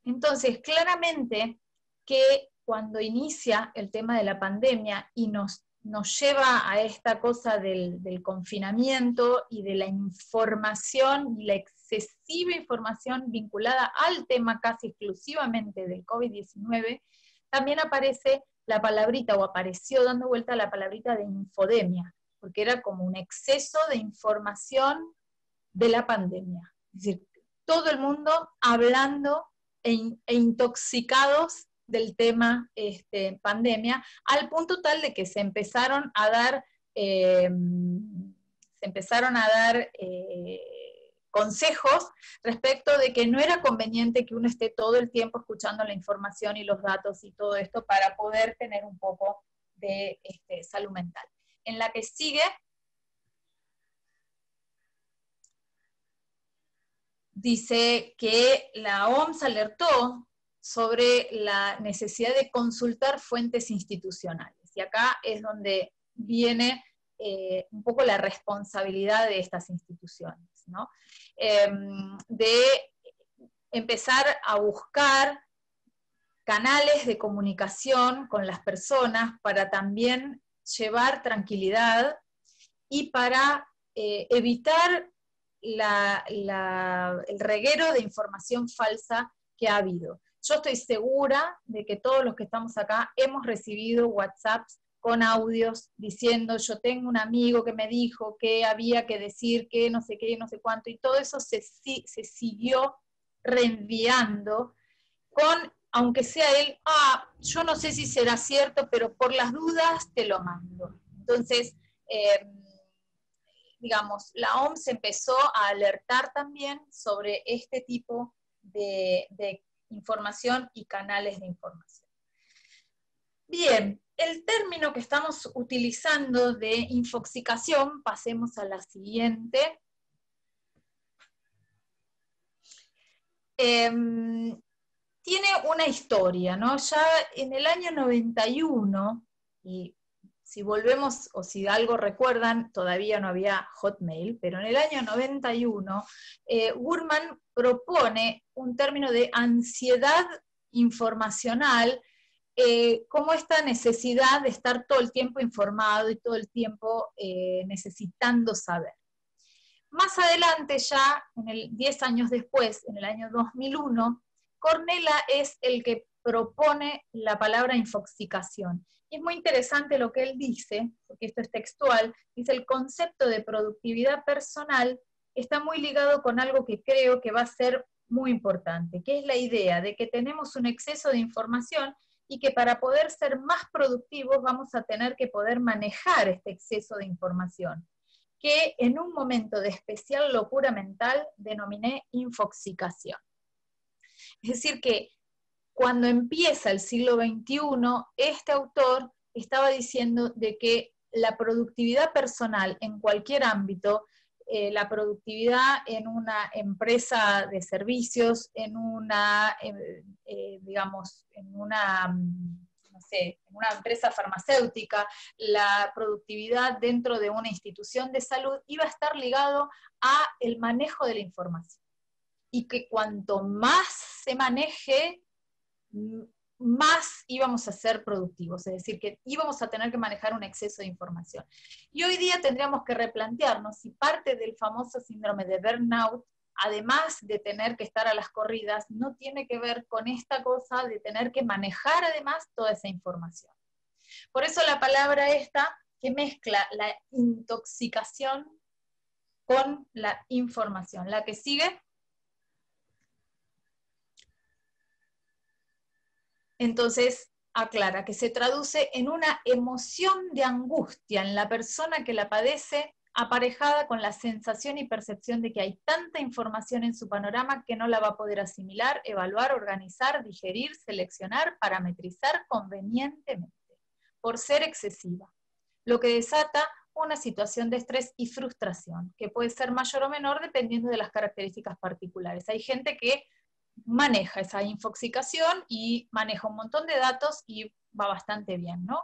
Entonces, claramente que cuando inicia el tema de la pandemia y nos lleva a esta cosa del confinamiento y de la información y la excesiva información vinculada al tema casi exclusivamente del COVID-19, también aparece la palabrita, o apareció dando vuelta la palabrita de infodemia, porque era como un exceso de información de la pandemia. Es decir, todo el mundo hablando e intoxicados del tema pandemia, al punto tal de que se empezaron a dar consejos respecto de que no era conveniente que uno esté todo el tiempo escuchando la información y los datos y todo esto para poder tener un poco de salud mental. En la que sigue, dice que la OMS alertó sobre la necesidad de consultar fuentes institucionales. Y acá es donde viene un poco la responsabilidad de estas instituciones, ¿no? De empezar a buscar canales de comunicación con las personas para también llevar tranquilidad y para evitar el reguero de información falsa que ha habido. Yo estoy segura de que todos los que estamos acá hemos recibido WhatsApps con audios diciendo yo tengo un amigo que me dijo que había que decir que no sé qué, no sé cuánto, y todo eso se siguió reenviando con, aunque sea él, yo no sé si será cierto, pero por las dudas te lo mando. Entonces, digamos, la OMS empezó a alertar también sobre este tipo de información y canales de información. Bien, el término que estamos utilizando de infoxicación, pasemos a la siguiente. Tiene una historia, ¿no? Ya en el año 91, y si volvemos, o si algo recuerdan, todavía no había Hotmail, pero en el año 91, Gurman propone un término de ansiedad informacional, como esta necesidad de estar todo el tiempo informado y todo el tiempo necesitando saber. Más adelante, ya 10 años después, en el año 2001, Cornella es el que propone la palabra infoxicación. Y es muy interesante lo que él dice, porque esto es textual, dice: el concepto de productividad personal está muy ligado con algo que creo que va a ser muy importante, que es la idea de que tenemos un exceso de información y que para poder ser más productivos vamos a tener que poder manejar este exceso de información, que en un momento de especial locura mental denominé infoxicación. Es decir, que cuando empieza el siglo XXI, este autor estaba diciendo de que la productividad personal en cualquier ámbito, la productividad en una empresa de servicios, en una, digamos, en una, no sé, en una empresa farmacéutica, la productividad dentro de una institución de salud iba a estar ligado a el manejo de la información. Y que cuanto más se maneje, más íbamos a ser productivos, es decir, que íbamos a tener que manejar un exceso de información. Y hoy día tendríamos que replantearnos si parte del famoso síndrome de burnout, además de tener que estar a las corridas, no tiene que ver con esta cosa de tener que manejar además toda esa información. Por eso la palabra esta que mezcla la intoxicación con la información. La que sigue. Entonces, aclara que se traduce en una emoción de angustia en la persona que la padece, aparejada con la sensación y percepción de que hay tanta información en su panorama que no la va a poder asimilar, evaluar, organizar, digerir, seleccionar, parametrizar convenientemente, por ser excesiva, lo que desata una situación de estrés y frustración, que puede ser mayor o menor dependiendo de las características particulares. Hay gente que maneja esa infoxicación y maneja un montón de datos y va bastante bien, ¿no?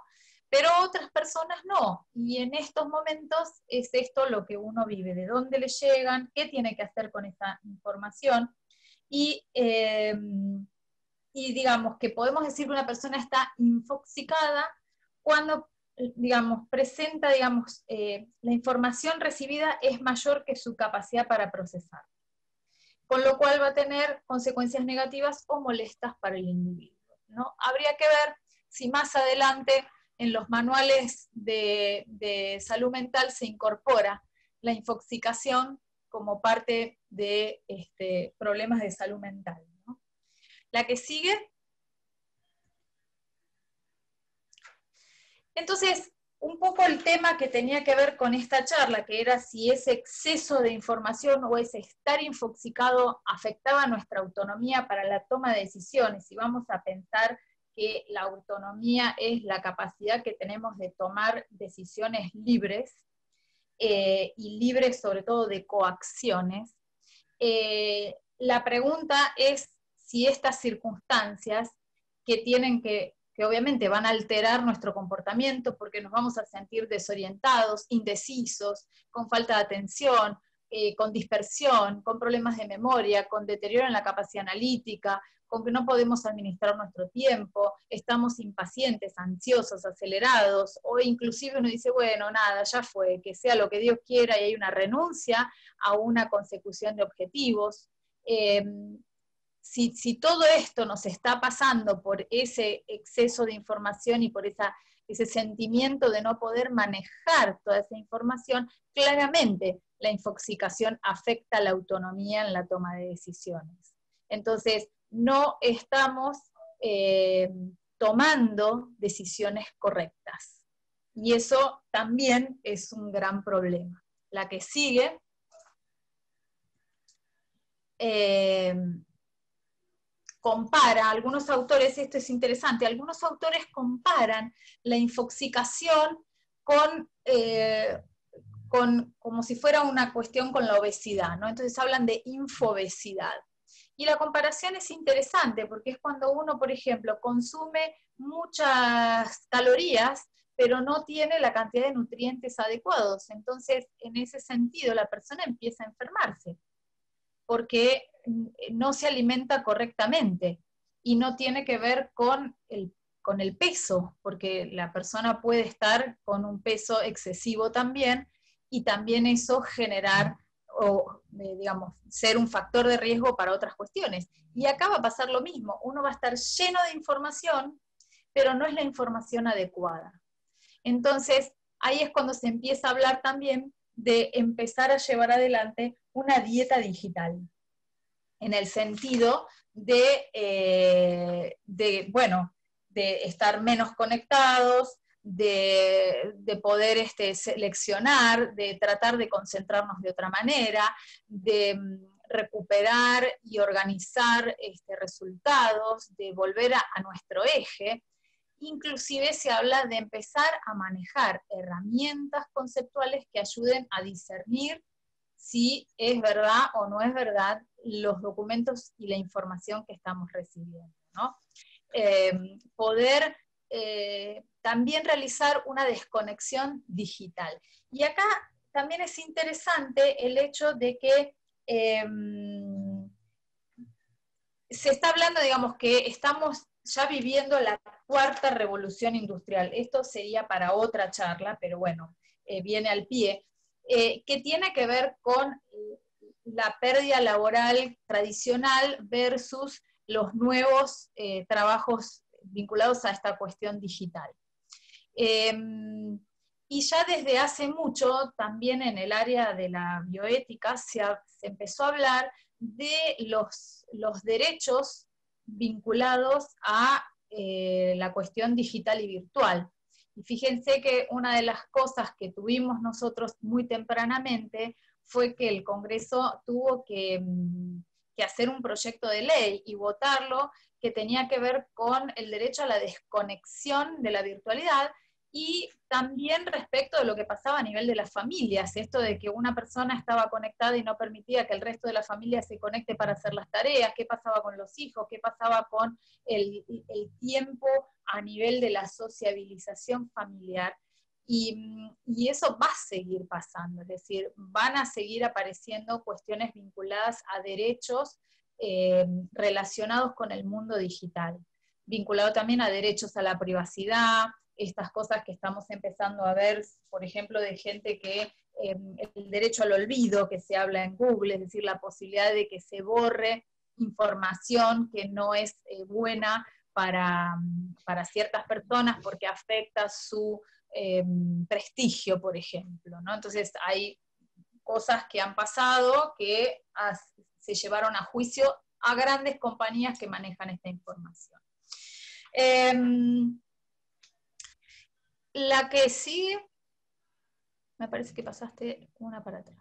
Pero otras personas no, y en estos momentos es esto lo que uno vive, de dónde le llegan, qué tiene que hacer con esa información, y digamos que podemos decir que una persona está infoxicada cuando, digamos, presenta, digamos, la información recibida es mayor que su capacidad para procesar, con lo cual va a tener consecuencias negativas o molestas para el individuo, ¿no? Habría que ver si más adelante en los manuales de salud mental se incorpora la infoxicación como parte de problemas de salud mental, ¿no? La que sigue. Entonces, un poco el tema que tenía que ver con esta charla, que era si ese exceso de información o ese estar infoxicado afectaba nuestra autonomía para la toma de decisiones, y vamos a pensar que la autonomía es la capacidad que tenemos de tomar decisiones libres, y libres sobre todo de coacciones. La pregunta es si estas circunstancias que obviamente van a alterar nuestro comportamiento porque nos vamos a sentir desorientados, indecisos, con falta de atención, con dispersión, con problemas de memoria, con deterioro en la capacidad analítica, con que no podemos administrar nuestro tiempo, estamos impacientes, ansiosos, acelerados, o inclusive uno dice, bueno, nada, ya fue, que sea lo que Dios quiera, y hay una renuncia a una consecución de objetivos. Si todo esto nos está pasando por ese exceso de información y por ese sentimiento de no poder manejar toda esa información, claramente la infoxicación afecta la autonomía en la toma de decisiones. Entonces, no estamos tomando decisiones correctas. Y eso también es un gran problema. La que sigue. Compara, algunos autores, esto es interesante, algunos autores comparan la infoxicación como si fuera una cuestión con la obesidad, ¿no? Entonces hablan de infobesidad. Y la comparación es interesante porque es cuando uno, por ejemplo, consume muchas calorías, pero no tiene la cantidad de nutrientes adecuados. Entonces, en ese sentido, la persona empieza a enfermarse, porque no se alimenta correctamente, y no tiene que ver con el peso, porque la persona puede estar con un peso excesivo también, y también eso generar, digamos, ser un factor de riesgo para otras cuestiones. Y acá va a pasar lo mismo, uno va a estar lleno de información, pero no es la información adecuada. Entonces, ahí es cuando se empieza a hablar también de empezar a llevar adelante una dieta digital, en el sentido de estar menos conectados, de poder seleccionar, de tratar de concentrarnos de otra manera, de recuperar y organizar resultados, de volver a nuestro eje. Inclusive se habla de empezar a manejar herramientas conceptuales que ayuden a discernir si es verdad o no es verdad los documentos y la información que estamos recibiendo, ¿no? Poder también realizar una desconexión digital. Y acá también es interesante el hecho de que se está hablando, digamos, que estamos ya viviendo la cuarta revolución industrial. Esto sería para otra charla, pero bueno, viene al pie, que tiene que ver con la pérdida laboral tradicional versus los nuevos trabajos vinculados a esta cuestión digital. Y ya desde hace mucho, también en el área de la bioética, se empezó a hablar de los derechos vinculados a la cuestión digital y virtual. Y fíjense que una de las cosas que tuvimos nosotros muy tempranamente fue que el Congreso tuvo que hacer un proyecto de ley y votarlo, que tenía que ver con el derecho a la desconexión de la virtualidad, y también respecto de lo que pasaba a nivel de las familias, esto de que una persona estaba conectada y no permitía que el resto de la familia se conecte para hacer las tareas, qué pasaba con los hijos, qué pasaba con el tiempo a nivel de la sociabilización familiar. Y eso va a seguir pasando, es decir, van a seguir apareciendo cuestiones vinculadas a derechos relacionados con el mundo digital, vinculado también a derechos a la privacidad, estas cosas que estamos empezando a ver, por ejemplo, de gente que el derecho al olvido que se habla en Google, es decir, la posibilidad de que se borre información que no es buena para ciertas personas porque afecta su prestigio, por ejemplo, ¿no? Entonces hay cosas que han pasado que se llevaron a juicio a grandes compañías que manejan esta información. La que sigue, me parece que pasaste una para atrás.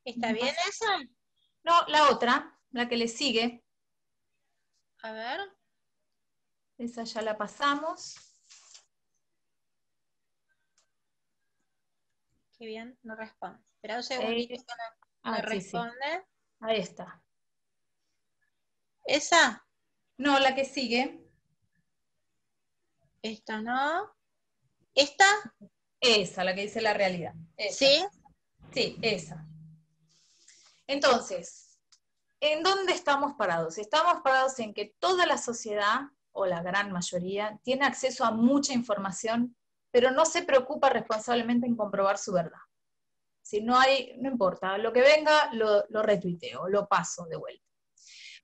¿Está bien esa? No, la otra, la que le sigue. A ver. Esa ya la pasamos. Qué bien, no responde. Espera un segundito que me Sí, sí. responde. Ahí está. ¿Esa? No, la que sigue. Esta no. ¿Esta? Esa, la que dice la realidad. Esa. ¿Sí? Sí, esa. Entonces, ¿en dónde estamos parados? Estamos parados en que toda la sociedad, o la gran mayoría, tiene acceso a mucha información, pero no se preocupa responsablemente en comprobar su verdad. Si no hay, no importa, lo que venga lo retuiteo, lo paso de vuelta.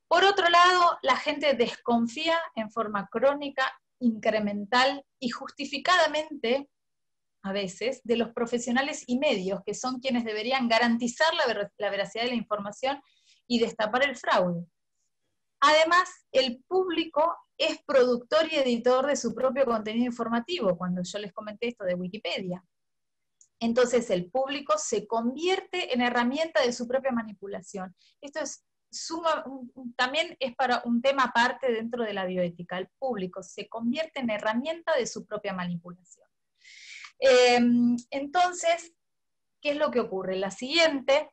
Por otro lado, la gente desconfía en forma crónica, incremental y justificadamente, a veces, de los profesionales y medios, que son quienes deberían garantizar la veracidad de la información y destapar el fraude. Además, el público es productor y editor de su propio contenido informativo, cuando yo les comenté esto de Wikipedia. Entonces el público se convierte en herramienta de su propia manipulación. Esto es también es para un tema aparte dentro de la bioética. El público se convierte en herramienta de su propia manipulación. Entonces, ¿qué es lo que ocurre? La siguiente,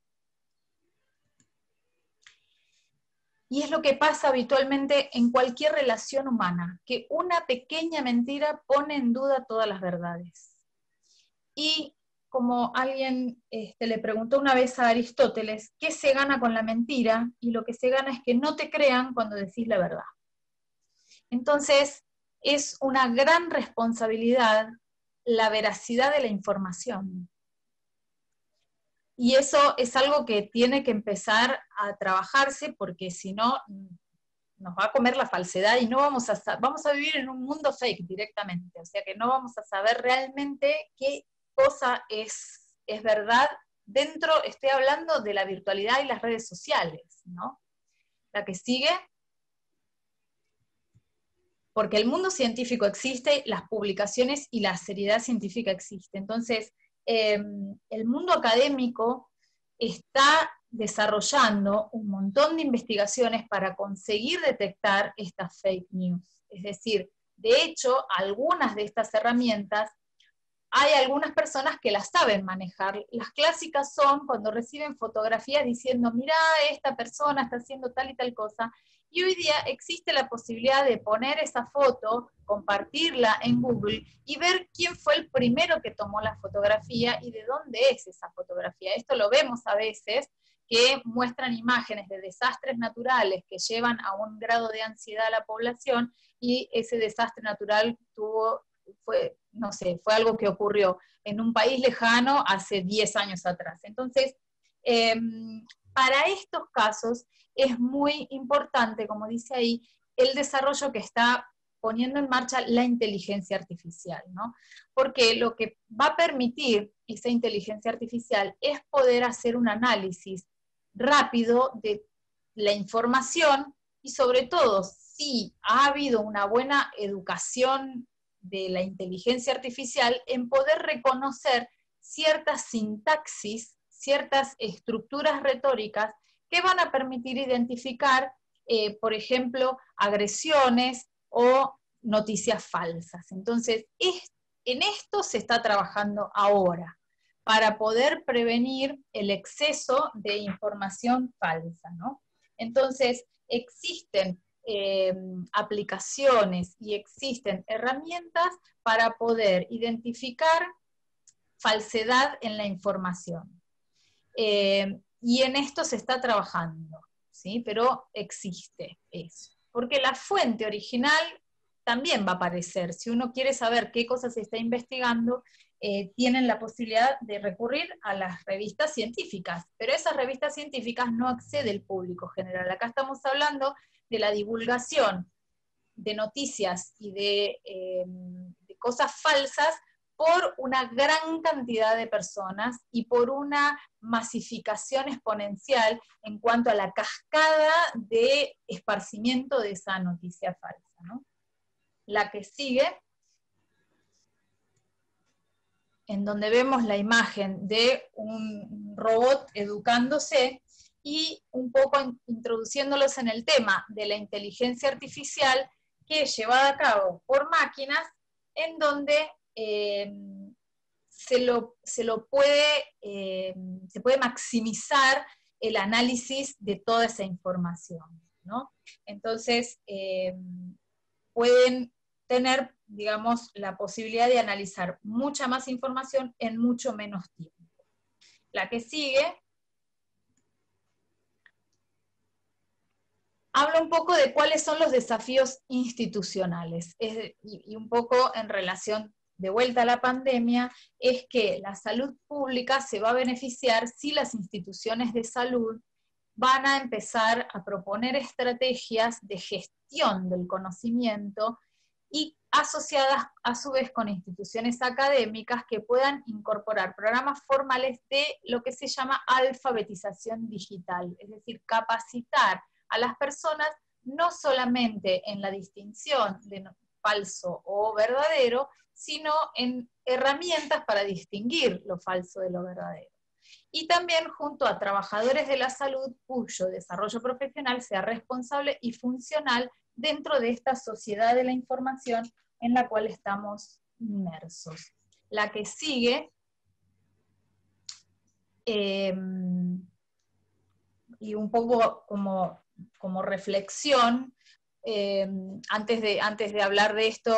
y es lo que pasa habitualmente en cualquier relación humana, que una pequeña mentira pone en duda todas las verdades. Y como alguien le preguntó una vez a Aristóteles, ¿qué se gana con la mentira? Y lo que se gana es que no te crean cuando decís la verdad. Entonces, es una gran responsabilidad la veracidad de la información. Y eso es algo que tiene que empezar a trabajarse, porque si no, nos va a comer la falsedad y no vamos a vivir en un mundo fake directamente. O sea que no vamos a saber realmente qué cosa es verdad dentro, estoy hablando de la virtualidad y las redes sociales, ¿no? La que sigue. Porque el mundo científico existe, las publicaciones y la seriedad científica existe. Entonces, el mundo académico está desarrollando un montón de investigaciones para conseguir detectar estas fake news. Es decir, de hecho, algunas de estas herramientas, hay algunas personas que las saben manejar. Las clásicas son cuando reciben fotografías diciendo, mirá, esta persona está haciendo tal y tal cosa, y hoy día existe la posibilidad de poner esa foto, compartirla en Google y ver quién fue el primero que tomó la fotografía y de dónde es esa fotografía. Esto lo vemos a veces, que muestran imágenes de desastres naturales que llevan a un grado de ansiedad a la población, y ese desastre natural fue algo que ocurrió en un país lejano hace 10 años atrás. Entonces, para estos casos es muy importante, como dice ahí, el desarrollo que está poniendo en marcha la inteligencia artificial, ¿no? Porque lo que va a permitir esa inteligencia artificial es poder hacer un análisis rápido de la información y sobre todo si ha habido una buena educación de la inteligencia artificial en poder reconocer ciertas sintaxis, ciertas estructuras retóricas que van a permitir identificar, por ejemplo, agresiones o noticias falsas. Entonces, en esto se está trabajando ahora, para poder prevenir el exceso de información falsa, ¿no? Entonces, existen aplicaciones y existen herramientas para poder identificar falsedad en la información. Y en esto se está trabajando, ¿sí? Pero existe eso. Porque la fuente original también va a aparecer. Si uno quiere saber qué cosas se está investigando, tienen la posibilidad de recurrir a las revistas científicas, pero esas revistas científicas no accede el público general. Acá estamos hablando de la divulgación de noticias y de cosas falsas por una gran cantidad de personas y por una masificación exponencial en cuanto a la cascada de esparcimiento de esa noticia falsa, ¿no? La que sigue, en donde vemos la imagen de un robot educándose y un poco introduciéndolos en el tema de la inteligencia artificial que es llevada a cabo por máquinas, en donde se puede maximizar el análisis de toda esa información, ¿no? Entonces, pueden tener, digamos, la posibilidad de analizar mucha más información en mucho menos tiempo. La que sigue habla un poco de cuáles son los desafíos institucionales, y un poco en relación, de vuelta a la pandemia, es que la salud pública se va a beneficiar si las instituciones de salud van a empezar a proponer estrategias de gestión del conocimiento y asociadas a su vez con instituciones académicas que puedan incorporar programas formales de lo que se llama alfabetización digital, es decir, capacitar a las personas no solamente en la distinción de falso o verdadero, sino en herramientas para distinguir lo falso de lo verdadero. Y también junto a trabajadores de la salud cuyo desarrollo profesional sea responsable y funcional dentro de esta sociedad de la información en la cual estamos inmersos. La que sigue, y un poco como reflexión, antes de hablar de esto,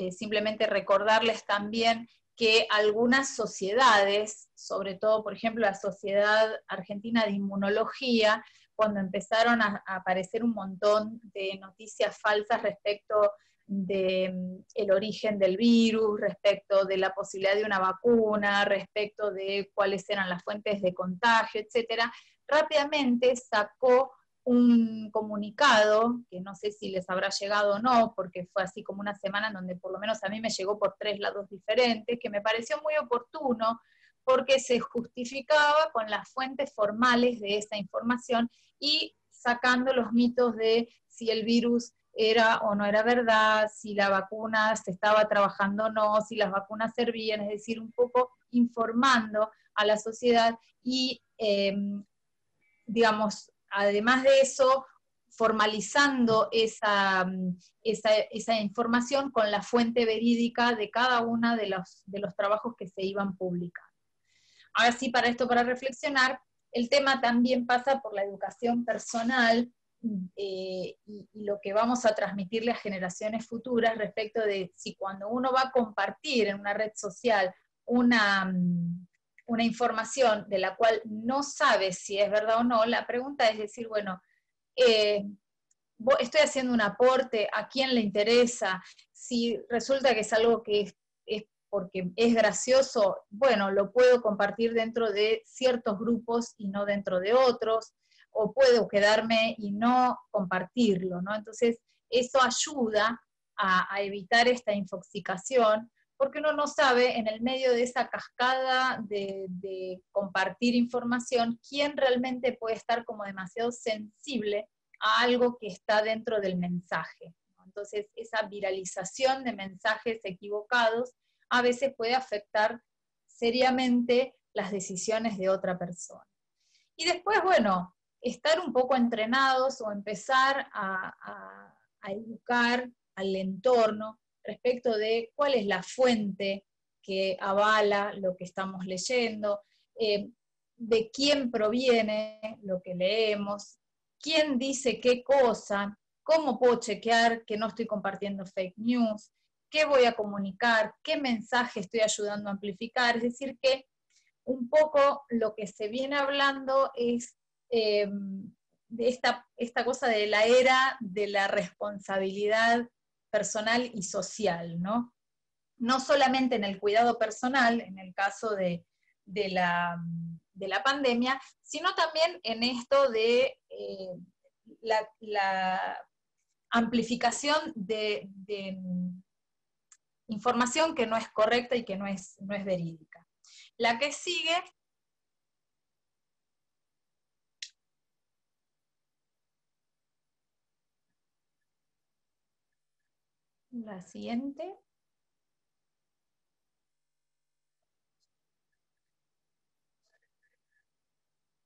simplemente recordarles también que algunas sociedades, sobre todo, por ejemplo, la Sociedad Argentina de Inmunología, cuando empezaron a aparecer un montón de noticias falsas respecto del origen del virus, respecto de la posibilidad de una vacuna, respecto de cuáles eran las fuentes de contagio, etcétera, rápidamente sacó un comunicado, que no sé si les habrá llegado o no, porque fue así como una semana en donde por lo menos a mí me llegó por 3 lados diferentes, que me pareció muy oportuno, porque se justificaba con las fuentes formales de esa información y sacando los mitos de si el virus era o no era verdad, si la vacuna se estaba trabajando o no, si las vacunas servían, es decir, un poco informando a la sociedad y, digamos, además de eso, formalizando esa información con la fuente verídica de cada uno de los trabajos que se iban publicando. Ahora sí, para reflexionar, el tema también pasa por la educación personal y lo que vamos a transmitirle a generaciones futuras respecto de si cuando uno va a compartir en una red social una información de la cual no sabe si es verdad o no, la pregunta es decir, bueno, estoy haciendo un aporte, ¿a quién le interesa? Si resulta que es algo que es porque es gracioso, bueno, lo puedo compartir dentro de ciertos grupos y no dentro de otros, o puedo quedarme y no compartirlo, ¿no? Entonces, eso ayuda a evitar esta infoxicación, porque uno no sabe en el medio de esa cascada de compartir información, quién realmente puede estar como demasiado sensible a algo que está dentro del mensaje, ¿no? Entonces, esa viralización de mensajes equivocados a veces puede afectar seriamente las decisiones de otra persona. Y después, bueno, estar un poco entrenados o empezar a educar al entorno respecto de cuál es la fuente que avala lo que estamos leyendo, de quién proviene lo que leemos, quién dice qué cosa, cómo puedo chequear que no estoy compartiendo fake news, qué voy a comunicar, qué mensaje estoy ayudando a amplificar. Es decir, que un poco lo que se viene hablando es de esta cosa de la era de la responsabilidad personal y social, ¿no? No solamente en el cuidado personal, en el caso de la pandemia, sino también en esto de la amplificación de información que no es correcta y que no es verídica. La que sigue La siguiente.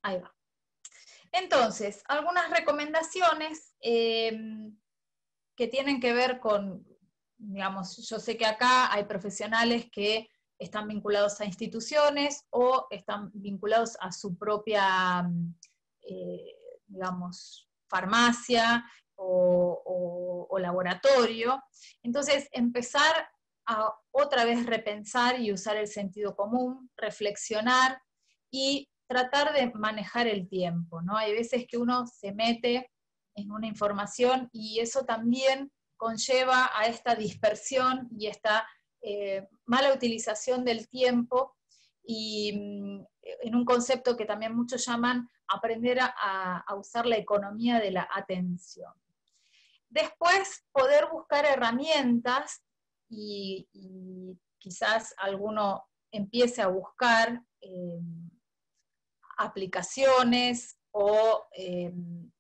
Ahí va. Entonces, algunas recomendaciones que tienen que ver con, digamos, yo sé que acá hay profesionales que están vinculados a instituciones o están vinculados a su propia, digamos, farmacia o laboratorio. Entonces, empezar a otra vez repensar y usar el sentido común, reflexionar y tratar de manejar el tiempo, ¿no? Hay veces que uno se mete en una información y eso también conlleva a esta dispersión y esta mala utilización del tiempo y en un concepto que también muchos llaman aprender a usar la economía de la atención. Después, poder buscar herramientas y quizás alguno empiece a buscar aplicaciones o,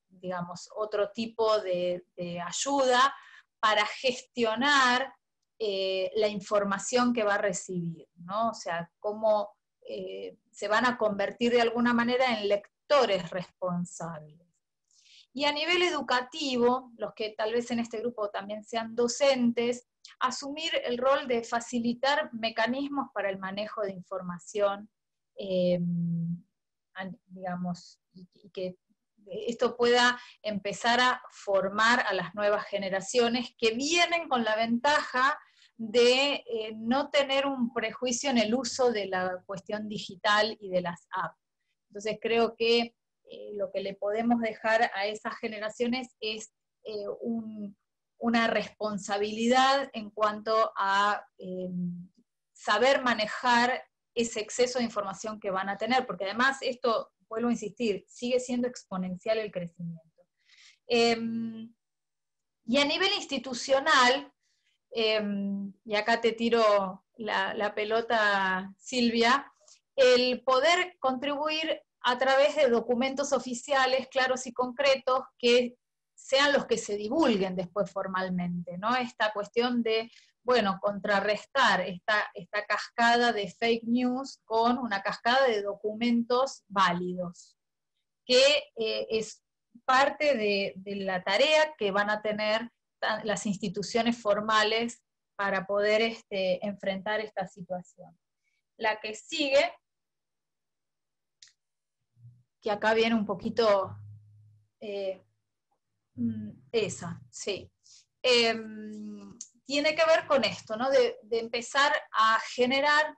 digamos, otro tipo de ayuda para gestionar la información que va a recibir, ¿no? O sea, cómo se van a convertir de alguna manera en lectores responsables. Y a nivel educativo, los que tal vez en este grupo también sean docentes, asumir el rol de facilitar mecanismos para el manejo de información, digamos, y que esto pueda empezar a formar a las nuevas generaciones que vienen con la ventaja de no tener un prejuicio en el uso de la cuestión digital y de las apps. Entonces creo que lo que le podemos dejar a esas generaciones es una responsabilidad en cuanto a saber manejar ese exceso de información que van a tener, porque además esto, vuelvo a insistir, sigue siendo exponencial el crecimiento. Y a nivel institucional, y acá te tiro la pelota, Silvia, el poder contribuir a través de documentos oficiales claros y concretos que sean los que se divulguen después formalmente, ¿no? Esta cuestión de, bueno, contrarrestar esta cascada de fake news con una cascada de documentos válidos, que es parte de la tarea que van a tener las instituciones formales para poder enfrentar esta situación. La que sigue, que acá viene un poquito esa, sí. Tiene que ver con esto, ¿no? De empezar a generar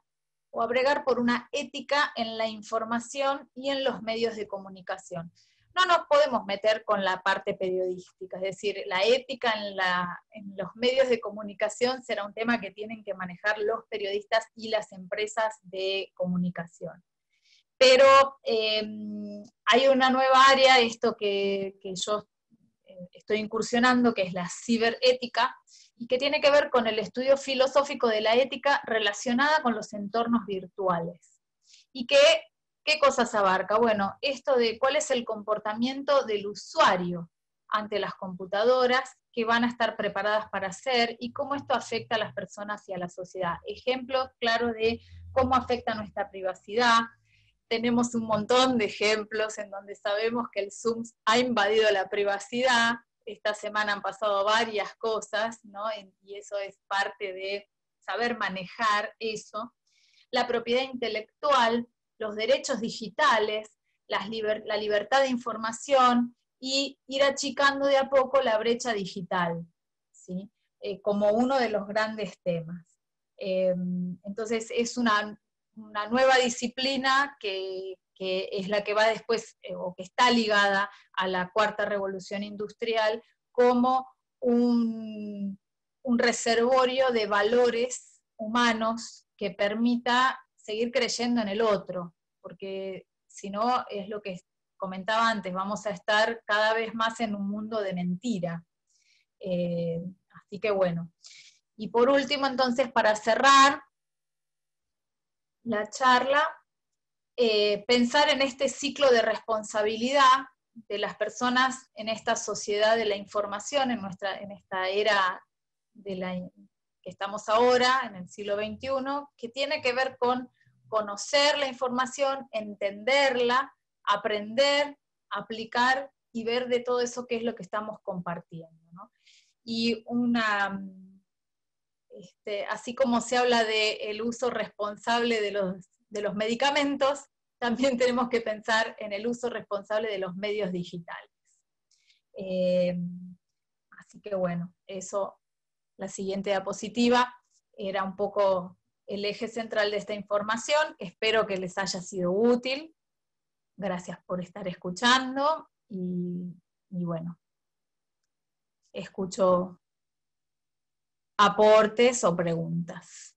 o a bregar por una ética en la información y en los medios de comunicación. No nos podemos meter con la parte periodística, es decir, la ética en los medios de comunicación será un tema que tienen que manejar los periodistas y las empresas de comunicación. Pero hay una nueva área, esto que yo estoy incursionando, que es la ciberética, y que tiene que ver con el estudio filosófico de la ética relacionada con los entornos virtuales. ¿Y qué cosas abarca? Bueno, esto de cuál es el comportamiento del usuario ante las computadoras, que van a estar preparadas para hacer, y cómo esto afecta a las personas y a la sociedad. Ejemplos claros de cómo afecta nuestra privacidad. Tenemos un montón de ejemplos en donde sabemos que el Zoom ha invadido la privacidad. Esta semana han pasado varias cosas, ¿no? Y eso es parte de saber manejar eso. La propiedad intelectual, los derechos digitales, la libertad de información y ir achicando de a poco la brecha digital, ¿sí? Como uno de los grandes temas. Entonces es una nueva disciplina que es la que va después, o que está ligada a la cuarta revolución industrial, como un reservorio de valores humanos que permita seguir creyendo en el otro, porque si no, es lo que comentaba antes, vamos a estar cada vez más en un mundo de mentira. Así que bueno. Y por último, entonces, para cerrar la charla, pensar en este ciclo de responsabilidad de las personas en esta sociedad de la información, en esta era que estamos ahora, en el siglo XXI, que tiene que ver con conocer la información, entenderla, aprender, aplicar y ver de todo eso qué es lo que estamos compartiendo, ¿no? Y así como se habla del uso responsable de los medicamentos, también tenemos que pensar en el uso responsable de los medios digitales. Así que bueno, eso, la siguiente diapositiva, era un poco el eje central de esta información. Espero que les haya sido útil. Gracias por estar escuchando, y bueno, escucho aportes o preguntas.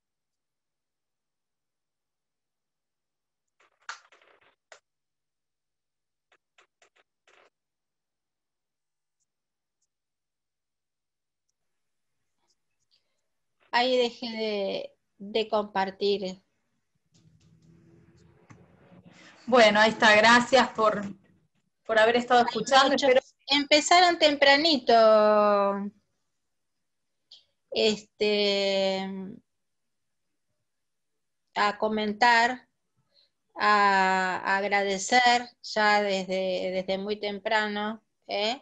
Ahí dejé de compartir. Bueno, ahí está, gracias por haber estado escuchando. Espero... Empezaron tempranito a comentar, a agradecer ya desde muy temprano.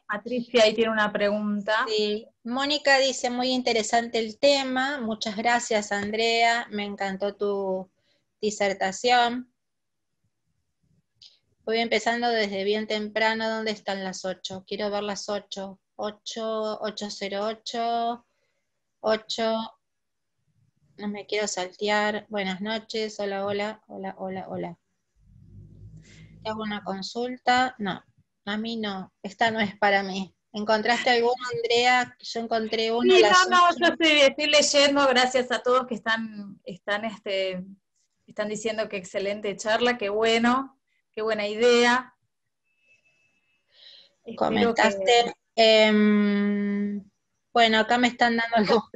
Patricia ahí tiene una pregunta. Sí. Mónica dice, muy interesante el tema, muchas gracias Andrea, me encantó tu disertación. Voy empezando desde bien temprano. ¿Dónde están las 8? Quiero ver las 8. 8:08, 8. No me quiero saltear. Buenas noches, hola, hola, hola, hola, hola. ¿Te hago una consulta? No, a mí no. Esta no es para mí. ¿Encontraste alguno, Andrea? Yo encontré uno. Sí, no, yo estoy leyendo, gracias a todos que están diciendo que excelente charla, qué bueno, qué buena idea. Comentaste, bueno, acá me están dando algunos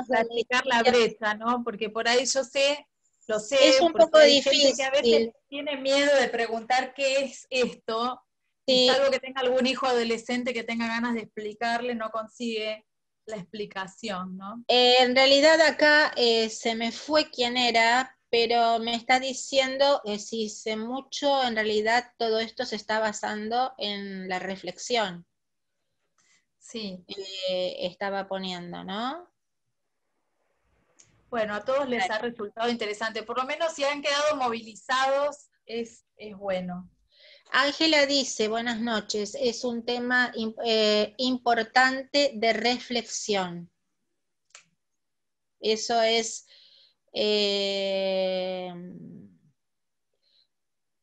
para aplicar la brecha, ¿no? Porque por ahí lo sé, es un poco hay difícil. Gente que a veces tiene miedo de preguntar qué es esto, y salvo que tenga algún hijo adolescente que tenga ganas de explicarle, no consigue la explicación, ¿no? En realidad acá se me fue quién era, pero me está diciendo que si sé mucho, en realidad todo esto se está basando en la reflexión. Sí. Estaba poniendo, ¿no? Bueno, a todos les ha resultado interesante, por lo menos si han quedado movilizados, es bueno. Ángela dice, buenas noches, es un tema importante de reflexión. Eso es...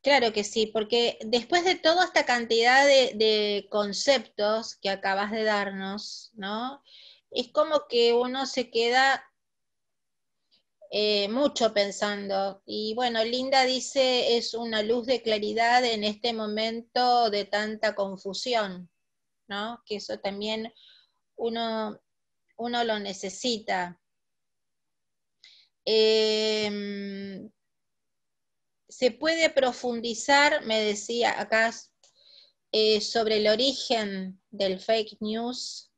Claro que sí, porque después de toda esta cantidad de conceptos que acabas de darnos, ¿no? Es como que uno se queda mucho pensando. Y bueno, Linda dice, es una luz de claridad en este momento de tanta confusión, ¿no? Que eso también uno lo necesita. Se puede profundizar, me decía acá, sobre el origen del fake news.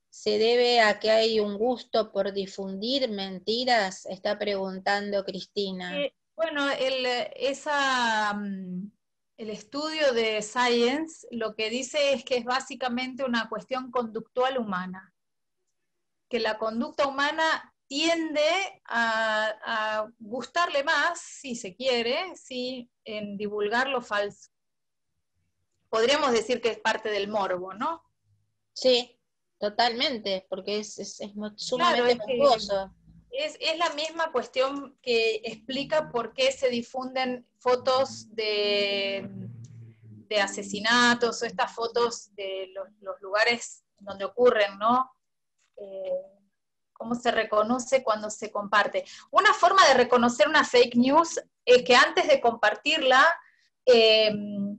¿Se debe a que hay un gusto por difundir mentiras? Está preguntando Cristina. Bueno, el estudio de Science lo que dice es que es básicamente una cuestión conductual humana, que la conducta humana tiende a gustarle más, si se quiere, ¿sí?, en divulgar lo falso. Podríamos decir que es parte del morbo, ¿no? Sí, totalmente, porque es sumamente morboso. Es la misma cuestión que explica por qué se difunden fotos de asesinatos, o estas fotos de los lugares donde ocurren, ¿no? ¿Cómo se reconoce cuando se comparte? Una forma de reconocer una fake news es que antes de compartirla,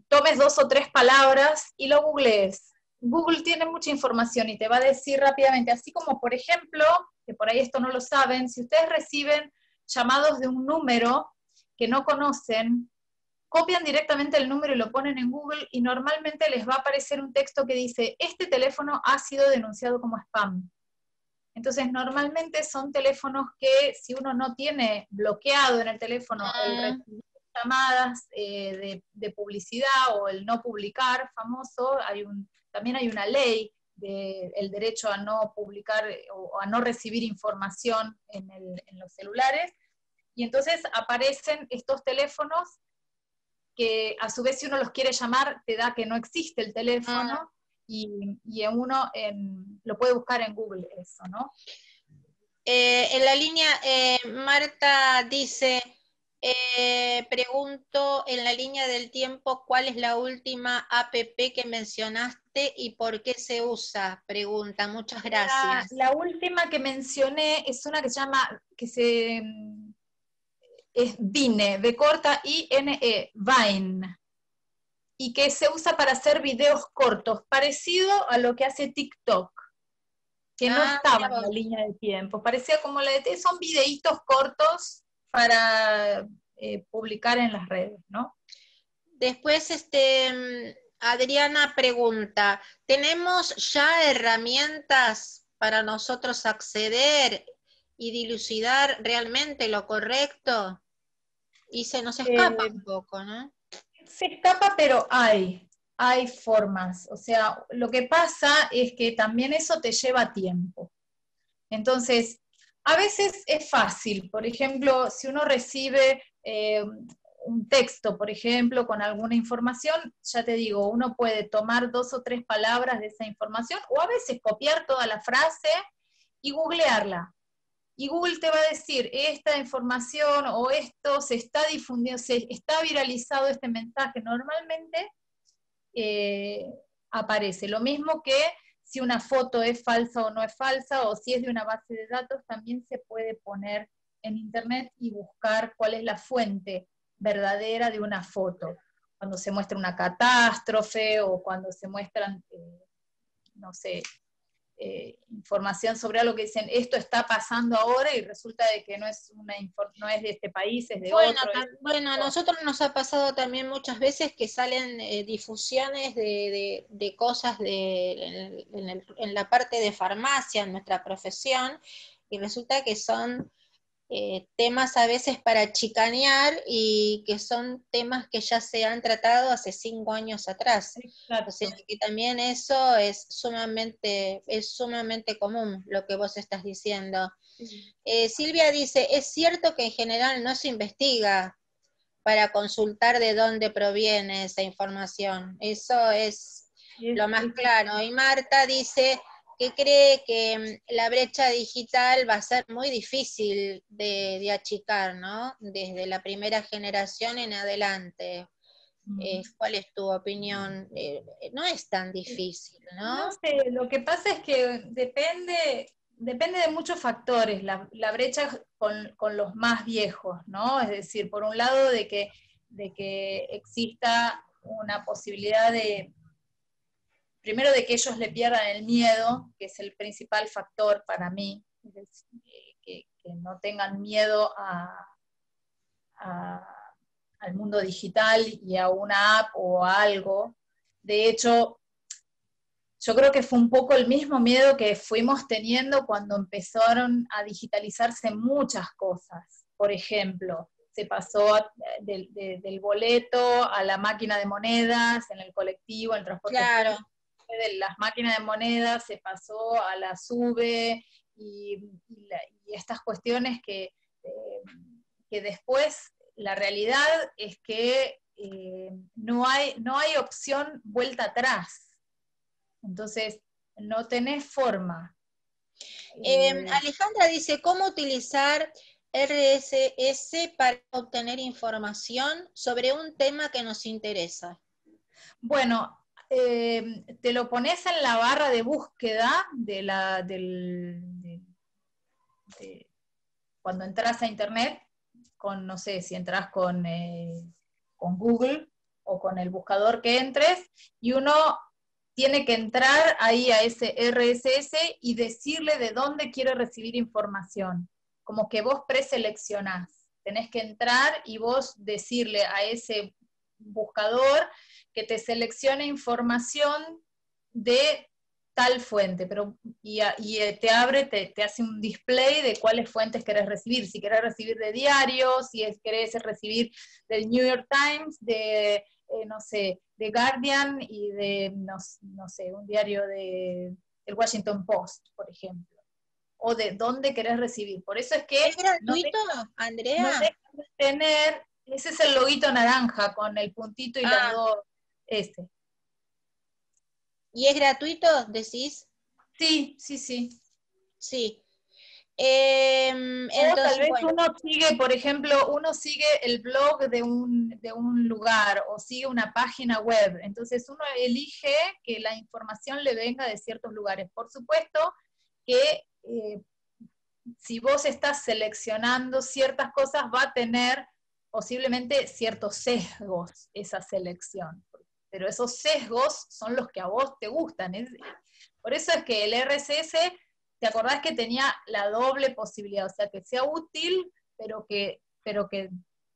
tomes 2 o 3 palabras y lo googlees. Google tiene mucha información y te va a decir rápidamente, así como, por ejemplo, que por ahí esto no lo saben, si ustedes reciben llamados de un número que no conocen, copian directamente el número y lo ponen en Google, y normalmente les va a aparecer un texto que dice, este teléfono ha sido denunciado como spam. Entonces, normalmente son teléfonos que si uno no tiene bloqueado en el teléfono el recibir llamadas de publicidad o el no publicar famoso, también hay una ley del derecho a no publicar o a no recibir información en los celulares, y entonces aparecen estos teléfonos que a su vez si uno los quiere llamar te da que no existe el teléfono, y uno lo puede buscar en Google eso, ¿no? En la línea, Marta dice, pregunto en la línea del tiempo, ¿cuál es la última app que mencionaste y por qué se usa? Pregunta, muchas gracias. La última que mencioné es una que se llama, es Vine, V corta I-N-E, Vine, y que se usa para hacer videos cortos, parecido a lo que hace TikTok, que no estaba en la línea de tiempo, parecía como son videitos cortos para publicar en las redes, ¿no? Después, Adriana pregunta, ¿tenemos ya herramientas para nosotros acceder y dilucidar realmente lo correcto? Y se nos escapa un poco, ¿no? Se escapa, pero hay formas. O sea, lo que pasa es que también eso te lleva tiempo. Entonces, a veces es fácil. Por ejemplo, si uno recibe un texto, por ejemplo, con alguna información, ya te digo, uno puede tomar 2 o 3 palabras de esa información, o a veces copiar toda la frase y googlearla. Y Google te va a decir, esta información o esto se está difundiendo, se está viralizado este mensaje. Normalmente aparece. Lo mismo que si una foto es falsa o no es falsa, o si es de una base de datos, también se puede poner en internet y buscar cuál es la fuente verdadera de una foto. Cuando se muestra una catástrofe o cuando se muestran, no sé, información sobre algo que dicen, esto está pasando ahora, y resulta de que no es de este país, es de otro. Bueno, a nosotros nos ha pasado también muchas veces que salen difusiones de cosas en la parte de farmacia, en nuestra profesión, y resulta que son temas a veces para chicanear y que son temas que ya se han tratado hace 5 años atrás. Exacto. O sea que también eso es sumamente común, lo que vos estás diciendo. Silvia dice, es cierto que en general no se investiga para consultar de dónde proviene esa información. Eso es lo más claro. Y Marta dice que cree que la brecha digital va a ser muy difícil de achicar, ¿no? Desde la primera generación en adelante. ¿Cuál es tu opinión? No es tan difícil, ¿no? No sé, lo que pasa es que depende de muchos factores, la brecha con los más viejos, ¿no? Es decir, por un lado de que exista una posibilidad primero de que ellos le pierdan el miedo, que es el principal factor para mí, es decir, que no tengan miedo al mundo digital y a una app o a algo. De hecho, yo creo que fue un poco el mismo miedo que fuimos teniendo cuando empezaron a digitalizarse muchas cosas. Por ejemplo, se pasó del boleto a la máquina de monedas en el colectivo, en el transporte público. De las máquinas de monedas se pasó a la SUBE y estas cuestiones que después la realidad es que no hay opción vuelta atrás. Entonces, no tenés forma. Alejandra dice, ¿cómo utilizar RSS para obtener información sobre un tema que nos interesa? Bueno, te lo pones en la barra de búsqueda cuando entras a internet, no sé, si entras con Google o con el buscador que entres, y uno tiene que entrar ahí a ese RSS y decirle de dónde quiere recibir información. Como que vos preseleccionás. Tenés que entrar y vos decirle a ese buscador que te seleccione información de tal fuente, te abre, te hace un display de cuáles fuentes querés recibir, si querés recibir de diarios, si querés recibir del New York Times, no sé, de Guardian y de, no sé, un diario el Washington Post, por ejemplo, o de dónde querés recibir. Por eso es que ¿Es gratuito, no Andrea? dejas de tener, ese es el loguito naranja con el puntito y las Ah, dos, ¿y es gratuito, decís? Sí, sí, sí. Sí. O tal Entonces, vez bueno, uno sigue, por ejemplo, uno sigue el blog de un lugar o sigue una página web. Entonces uno elige que la información le venga de ciertos lugares. Por supuesto que si vos estás seleccionando ciertas cosas, va a tener posiblemente ciertos sesgos esa selección. Pero esos sesgos son los que a vos te gustan. Por eso es que el RSS, ¿te acordás que tenía la doble posibilidad? O sea, que sea útil, pero que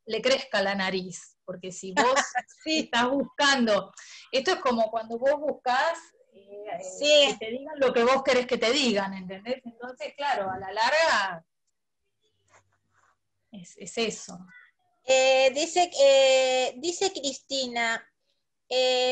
le crezca la nariz. Porque si vos sí, estás buscando, esto es como cuando vos buscás que sí. te digan lo que vos querés que te digan, ¿entendés? Entonces, claro, a la larga es eso. Dice Cristina,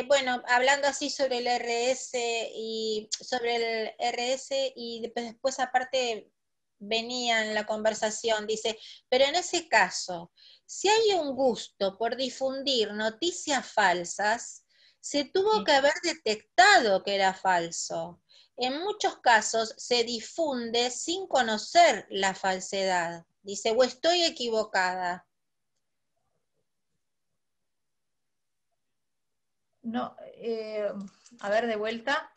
bueno, hablando así sobre el RS y sobre el RS y después aparte venía en la conversación, dice, pero en ese caso, si hay un gusto por difundir noticias falsas, se tuvo Sí. que haber detectado que era falso. En muchos casos se difunde sin conocer la falsedad. Dice, o estoy equivocada. No, a ver, de vuelta.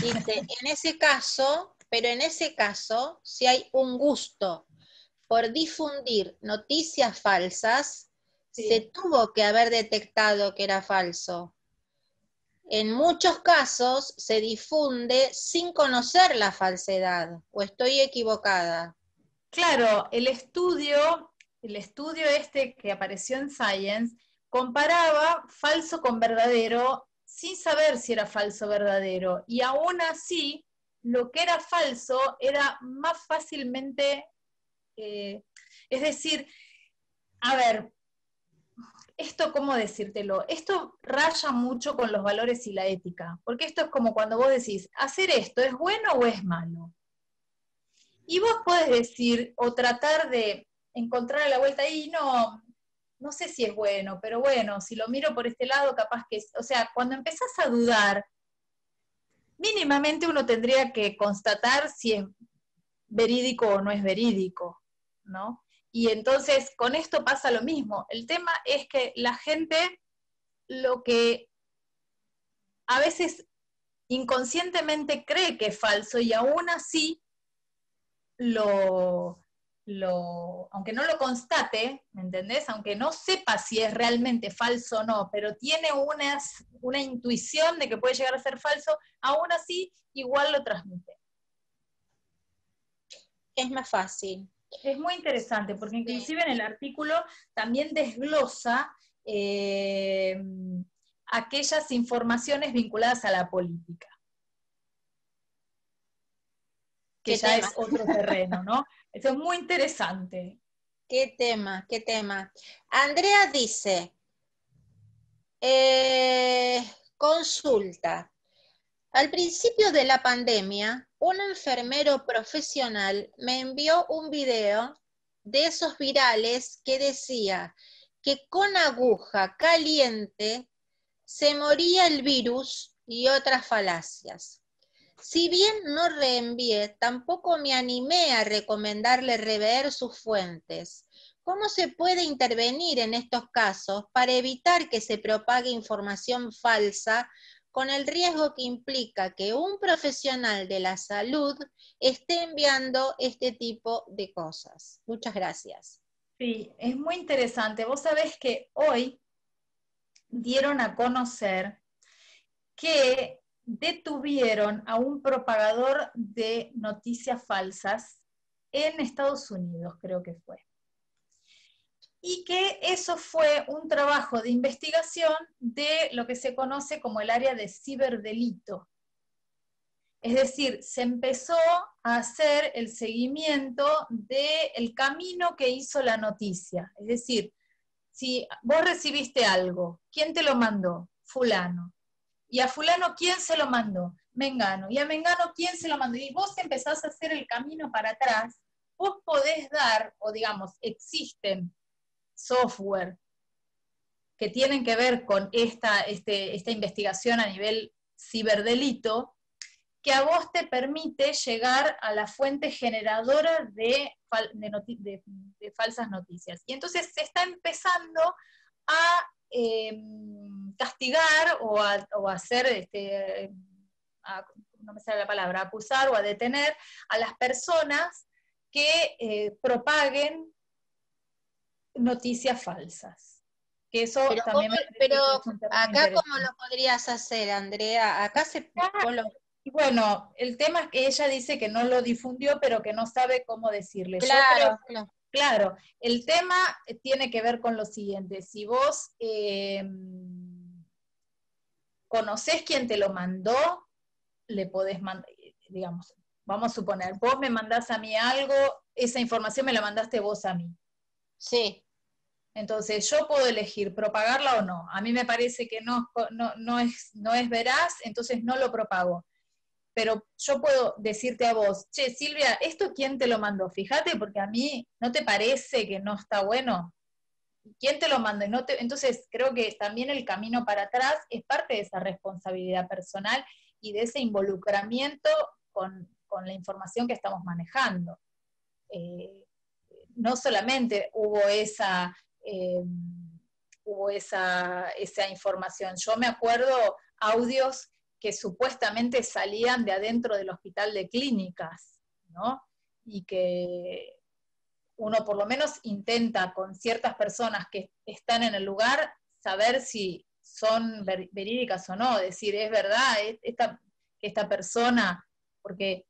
Dice, en ese caso, pero en ese caso, si hay un gusto por difundir noticias falsas, se Sí. tuvo que haber detectado que era falso. En muchos casos se difunde sin conocer la falsedad, o estoy equivocada. Claro, el estudio este que apareció en Science comparaba falso con verdadero sin saber si era falso o verdadero. Y aún así, lo que era falso era más fácilmente, es decir, a ver, esto, ¿cómo decírtelo? Esto raya mucho con los valores y la ética, porque esto es como cuando vos decís, ¿hacer esto es bueno o es malo? Y vos podés decir o tratar de encontrar la vuelta ahí, no sé si es bueno, pero bueno, si lo miro por este lado, capaz que, o sea, cuando empezás a dudar, mínimamente uno tendría que constatar si es verídico o no es verídico, ¿no? Y entonces con esto pasa lo mismo. El tema es que la gente lo que a veces inconscientemente cree que es falso y aún así aunque no lo constate, ¿me entendés? Aunque no sepa si es realmente falso o no, pero tiene una intuición de que puede llegar a ser falso, aún así igual lo transmite. Es más fácil. Es muy interesante, porque Sí. inclusive en el artículo también desglosa aquellas informaciones vinculadas a la política, que ¿Qué ya tema? es otro terreno, ¿no? Eso es muy interesante. ¿Qué tema? ¿Qué tema? Andrea dice, consulta. Al principio de la pandemia, un enfermero profesional me envió un video de esos virales que decía que con aguja caliente se moría el virus y otras falacias. Si bien no reenvié, tampoco me animé a recomendarle rever sus fuentes. ¿Cómo se puede intervenir en estos casos para evitar que se propague información falsa con el riesgo que implica que un profesional de la salud esté enviando este tipo de cosas? Muchas gracias. Sí, es muy interesante. Vos sabés que hoy dieron a conocer que detuvieron a un propagador de noticias falsas en Estados Unidos, creo que fue. Y que eso fue un trabajo de investigación de lo que se conoce como el área de ciberdelito. Es decir, se empezó a hacer el seguimiento del camino que hizo la noticia. Es decir, si vos recibiste algo, ¿quién te lo mandó? Fulano. Y a fulano, ¿quién se lo mandó? Mengano. Y a Mengano, ¿quién se lo mandó? Y vos empezás a hacer el camino para atrás, vos podés dar, o digamos, existen software que tienen que ver con esta investigación a nivel ciberdelito, que a vos te permite llegar a la fuente generadora de falsas noticias. Y entonces se está empezando a castigar o a hacer, no me sale la palabra, acusar o a detener a las personas que propaguen noticias falsas. Que eso Pero, también pero es un tema acá, ¿cómo interesante. lo podrías hacer, Andrea? Acá Y bueno, el tema es que ella dice que no lo difundió, pero que no sabe cómo decirle. Yo creo, Claro, claro. claro, el tema tiene que ver con lo siguiente. Si vos conocés quién te lo mandó, le podés mandar, digamos, vamos a suponer, vos me mandás a mí algo, esa información me la mandaste vos a mí. Sí. Entonces yo puedo elegir propagarla o no. A mí me parece que no es veraz, entonces no lo propago. Pero yo puedo decirte a vos, che, Silvia, ¿esto quién te lo mandó? Fíjate, porque a mí no te parece que no está bueno. ¿Quién te lo mandó? Entonces creo que también el camino para atrás es parte de esa responsabilidad personal y de ese involucramiento con la información que estamos manejando. No solamente eh, hubo esa información. Yo me acuerdo audios que supuestamente salían de adentro del hospital de clínicas, ¿no? Y que uno por lo menos intenta con ciertas personas que están en el lugar saber si son verídicas o no, decir, es verdad, esta persona, porque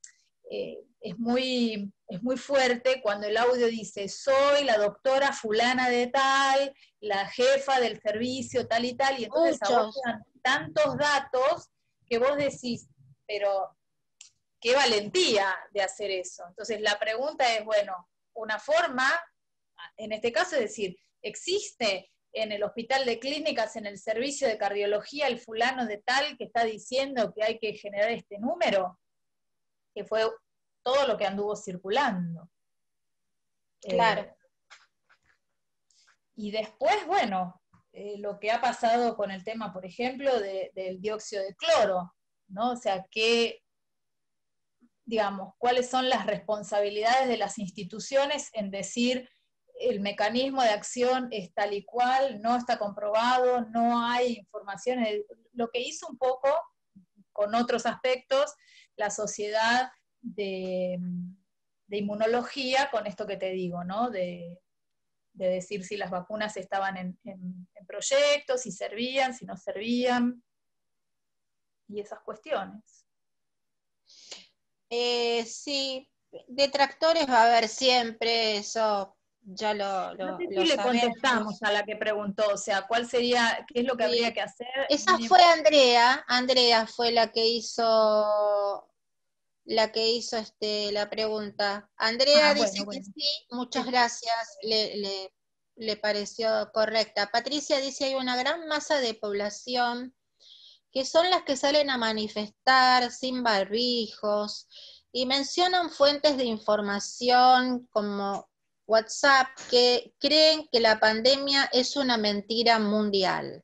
es muy fuerte cuando el audio dice, soy la doctora fulana de tal, la jefa del servicio tal y tal, y entonces a vos te Muchos. dan tantos datos que vos decís, pero qué valentía de hacer eso. Entonces la pregunta es, bueno, una forma, en este caso es decir, ¿existe en el hospital de clínicas, en el servicio de cardiología, el fulano de tal que está diciendo que hay que generar este número? Que fue todo lo que anduvo circulando. Claro. Y después, bueno, lo que ha pasado con el tema, por ejemplo, del dióxido de cloro, ¿no? O sea, digamos, cuáles son las responsabilidades de las instituciones en decir el mecanismo de acción es tal y cual, no está comprobado, no hay información. Lo que hizo un poco, con otros aspectos, la sociedad de inmunología, con esto que te digo, ¿no? De decir si las vacunas estaban en proyectos, si servían, si no servían, y esas cuestiones. Sí, detractores va a haber siempre, eso ya No sé si lo le contestamos sabemos. a la que preguntó, o sea, ¿cuál sería, qué es lo que habría Sí. que hacer? Esa fue Andrea, Andrea fue la que hizo la pregunta. Andrea dice Bueno, que bueno. sí, muchas Sí. gracias, le pareció correcta. Patricia dice hay una gran masa de población que son las que salen a manifestar sin barbijos y mencionan fuentes de información como WhatsApp que creen que la pandemia es una mentira mundial,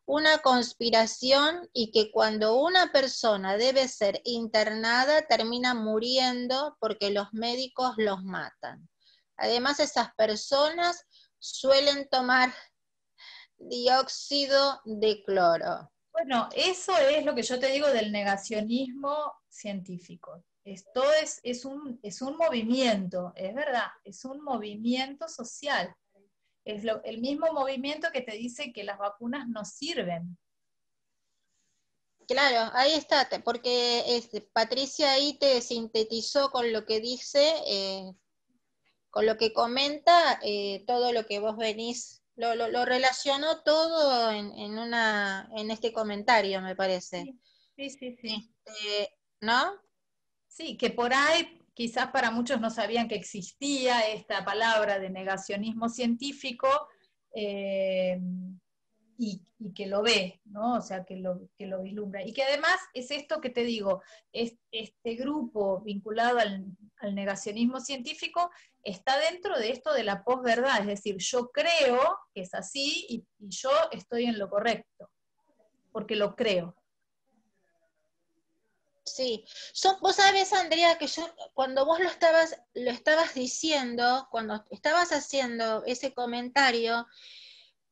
una conspiración y que cuando una persona debe ser internada termina muriendo porque los médicos los matan. Además, esas personas suelen tomar dióxido de cloro. Bueno, eso es lo que yo te digo del negacionismo científico. Esto es un movimiento, es verdad, es un movimiento social. Es el mismo movimiento que te dice que las vacunas no sirven. Claro, ahí está, porque Patricia ahí te sintetizó con lo que dice, con lo que comenta, todo lo que vos venís, lo relacionó todo en este comentario, me parece. Sí, sí, sí. ¿no? Sí, que por ahí quizás para muchos no sabían que existía esta palabra de negacionismo científico, eh, y que lo ve, ¿no? O sea, que lo vislumbra. Y que además es esto que te digo, este grupo vinculado al negacionismo científico está dentro de esto de la posverdad, es decir, yo creo que es así y yo estoy en lo correcto, porque lo creo. Sí, vos sabés, Andrea, que yo, cuando vos lo estabas diciendo, cuando estabas haciendo ese comentario,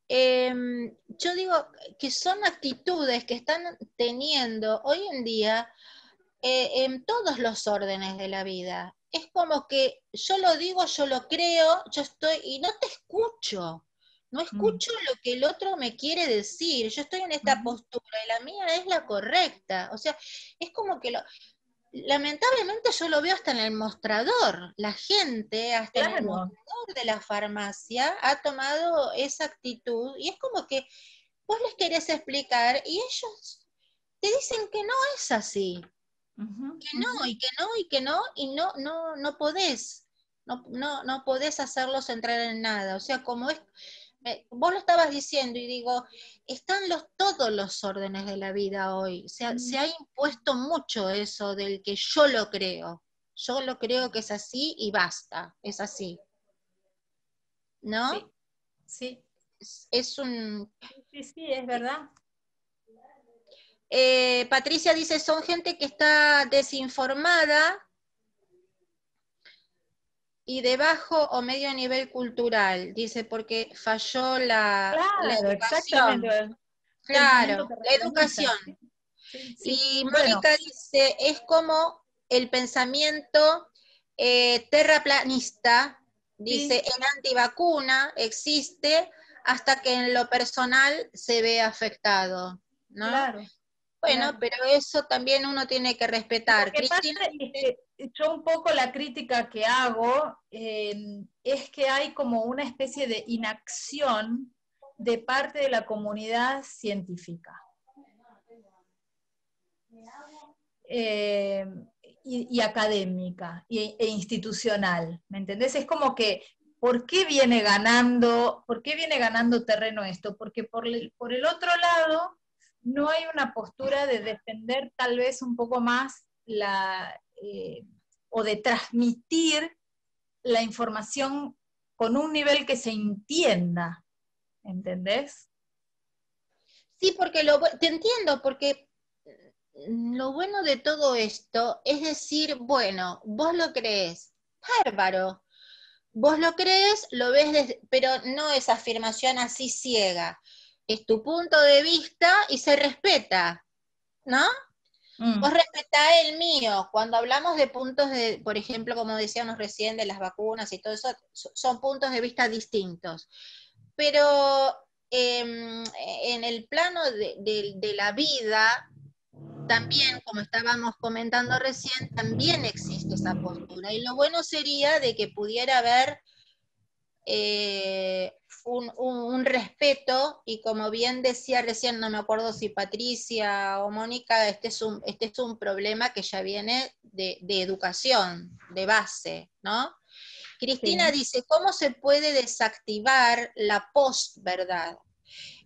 yo digo que son actitudes que están teniendo hoy en día en todos los órdenes de la vida. Es como que yo lo digo, yo lo creo, yo estoy, y no te escucho. No Mm. escucho lo que el otro me quiere decir. Yo estoy en esta Ujú. postura y la mía es la correcta. O sea, es como que lamentablemente yo lo veo hasta en el mostrador. La gente, hasta en el Claro. mostrador de la farmacia, ha tomado esa actitud y es como que vos les querés explicar y ellos te dicen que no es así, Ujú, que ujú. no, y que no, y que no, y no podés. No podés hacerlos entrar en nada. O sea, como es, vos lo estabas diciendo y digo, están todos los órdenes de la vida hoy. Se ha impuesto mucho eso del que yo lo creo. Yo lo creo que es así y basta, es así. ¿No? Sí, sí, Es un... sí, sí, es verdad. Patricia dice, son gente que está desinformada y de bajo o medio nivel cultural, dice, porque falló la Claro, exactamente. educación. El pensamiento Claro, la terraplanista. educación. Sí, sí, sí. Y Bueno, Mónica dice, es como el pensamiento terraplanista, dice, sí, el antivacuna existe hasta que en lo personal se ve afectado, ¿no? claro, Bueno, claro. pero eso también uno tiene que Lo respetar. que pasa Cristina es dice, que yo un poco la crítica que hago es que hay como una especie de inacción de parte de la comunidad científica. Eh, y académica e institucional, ¿me entendés? Es como que, ¿por qué viene ganando terreno esto? Porque por el otro lado no hay una postura de defender tal vez un poco más o de transmitir la información con un nivel que se entienda, ¿entendés? sí, porque te entiendo, porque lo bueno de todo esto es decir, bueno, vos lo crees, bárbaro, vos lo crees, lo ves, pero no es afirmación así ciega, es tu punto de vista y se respeta, ¿no? Vos Mm. respetá el mío. Cuando hablamos de puntos de, por ejemplo, como decíamos recién, de las vacunas y todo eso, son puntos de vista distintos. Pero en el plano de la vida, también, como estábamos comentando recién, también existe esa postura. Y lo bueno sería de que pudiera haber un respeto, y como bien decía recién, no me acuerdo si Patricia o Mónica, este es un problema que ya viene de educación, de base, ¿no? Cristina Sí. dice, ¿cómo se puede desactivar la posverdad?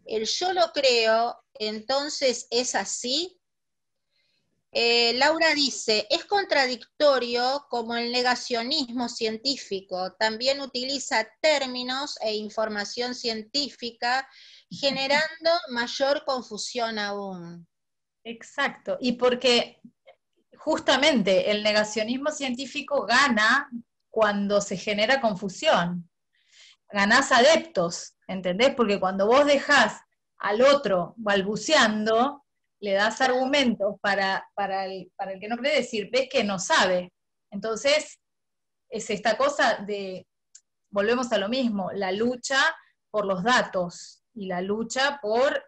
El yo lo creo, entonces es así. Laura dice, es contradictorio como el negacionismo científico, también utiliza términos e información científica, generando mayor confusión aún. Exacto. Y porque justamente el negacionismo científico gana cuando se genera confusión. Ganás adeptos, ¿entendés? Porque cuando vos dejás al otro balbuceando, le das argumentos para el que no cree, decir, ves que no sabe. Entonces, es esta cosa de, volvemos a lo mismo, la lucha por los datos y la lucha por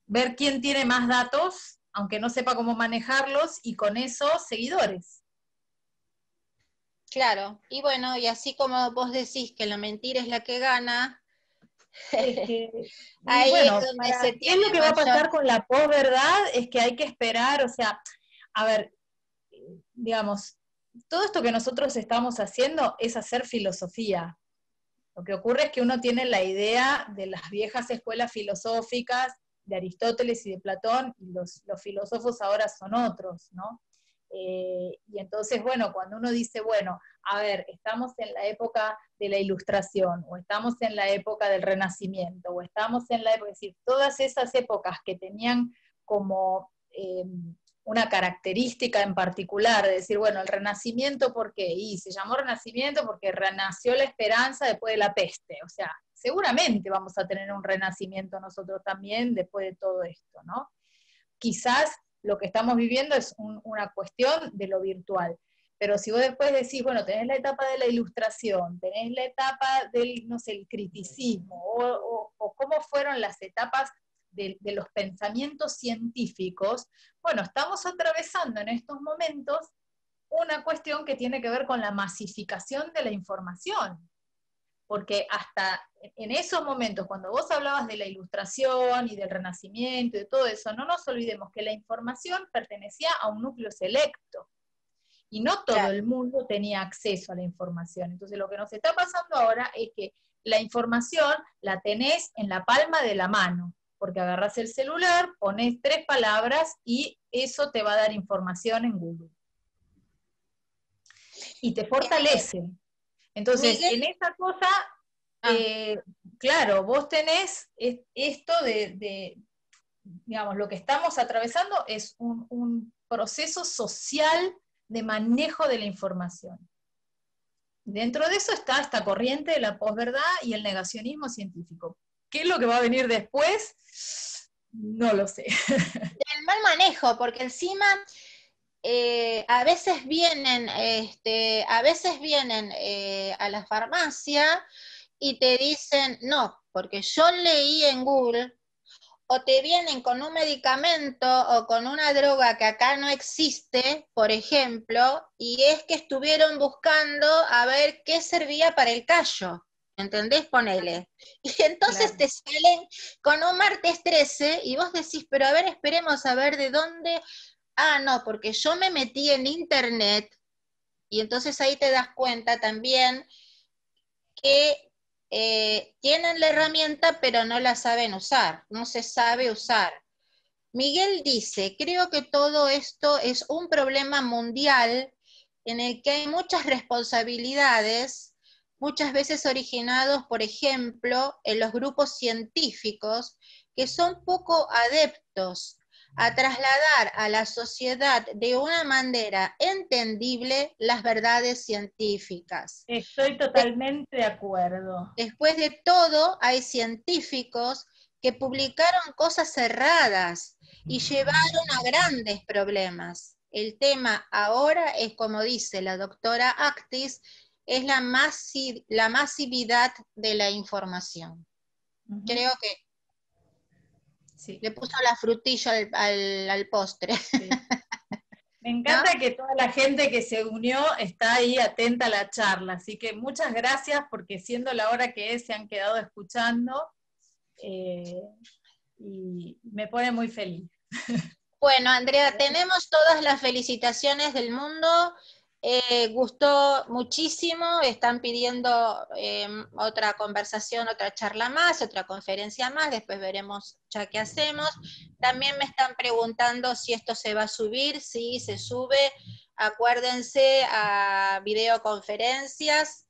ver quién tiene más datos, aunque no sepa cómo manejarlos, y con eso seguidores. Claro, y bueno, y así como vos decís que la mentira es la que gana, Y Ahí es bueno, donde se ¿qué es tiene lo que va a mayor... pasar con la posverdad? Es que hay que esperar, o sea, a ver, digamos, todo esto que nosotros estamos haciendo es hacer filosofía. Lo que ocurre es que uno tiene la idea de las viejas escuelas filosóficas, de Aristóteles y de Platón, y los filósofos ahora son otros, ¿no? Y entonces, bueno, cuando uno dice, bueno, a ver, estamos en la época de la Ilustración, o estamos en la época del Renacimiento, o estamos en la época, es decir, todas esas épocas que tenían como una característica en particular, de decir, bueno, el Renacimiento, ¿por qué? Y se llamó Renacimiento porque renació la esperanza después de la peste, o sea, seguramente vamos a tener un renacimiento nosotros también después de todo esto, ¿no? Quizás lo que estamos viviendo es una cuestión de lo virtual. Pero si vos después decís, bueno, tenés la etapa de la ilustración, tenés la etapa del, no sé, el criticismo, o cómo fueron las etapas de los pensamientos científicos, bueno, estamos atravesando en estos momentos una cuestión que tiene que ver con la masificación de la información. Porque hasta en esos momentos, cuando vos hablabas de la Ilustración y del Renacimiento y de todo eso, no nos olvidemos que la información pertenecía a un núcleo selecto, y no todo Claro. el mundo tenía acceso a la información. Entonces lo que nos está pasando ahora es que la información la tenés en la palma de la mano, porque agarrás el celular, pones 3 palabras y eso te va a dar información en Google. Y te fortalece. Entonces, Miguel, en esa cosa, claro, vos tenés esto digamos, lo que estamos atravesando es un proceso social de manejo de la información. Dentro de eso está esta corriente de la posverdad y el negacionismo científico. ¿Qué es lo que va a venir después? No lo sé. el mal manejo, porque encima a veces vienen a la farmacia y te dicen, no, porque yo leí en Google, o te vienen con un medicamento o con una droga que acá no existe, por ejemplo, y es que estuvieron buscando a ver qué servía para el callo. ¿Entendés? Ponele. Y entonces Claro. te salen con un martes 13 y vos decís, pero a ver, esperemos a ver de dónde. Ah, no, porque yo me metí en internet y entonces ahí te das cuenta también que tienen la herramienta pero no la saben usar, no se sabe usar. Miguel dice, creo que todo esto es un problema mundial en el que hay muchas responsabilidades, muchas veces originados, por ejemplo, en los grupos científicos, que son poco adeptos a trasladar a la sociedad de una manera entendible las verdades científicas. Estoy totalmente de acuerdo. Después de todo, hay científicos que publicaron cosas erradas y llevaron a grandes problemas. El tema ahora es, como dice la doctora Actis, es la masividad de la información. Creo que Sí, le puso la frutilla al postre, sí. Me ¿no? encanta que toda la gente que se unió está ahí atenta a la charla, así que muchas gracias porque siendo la hora que es se han quedado escuchando y me pone muy feliz. Bueno, Andrea, tenemos todas las felicitaciones del mundo. Gustó muchísimo. Están pidiendo otra conversación, otra charla más, otra conferencia más. Después veremos ya qué hacemos. También me están preguntando si esto se va a subir. Sí, se sube. Acuérdense a videoconferencias.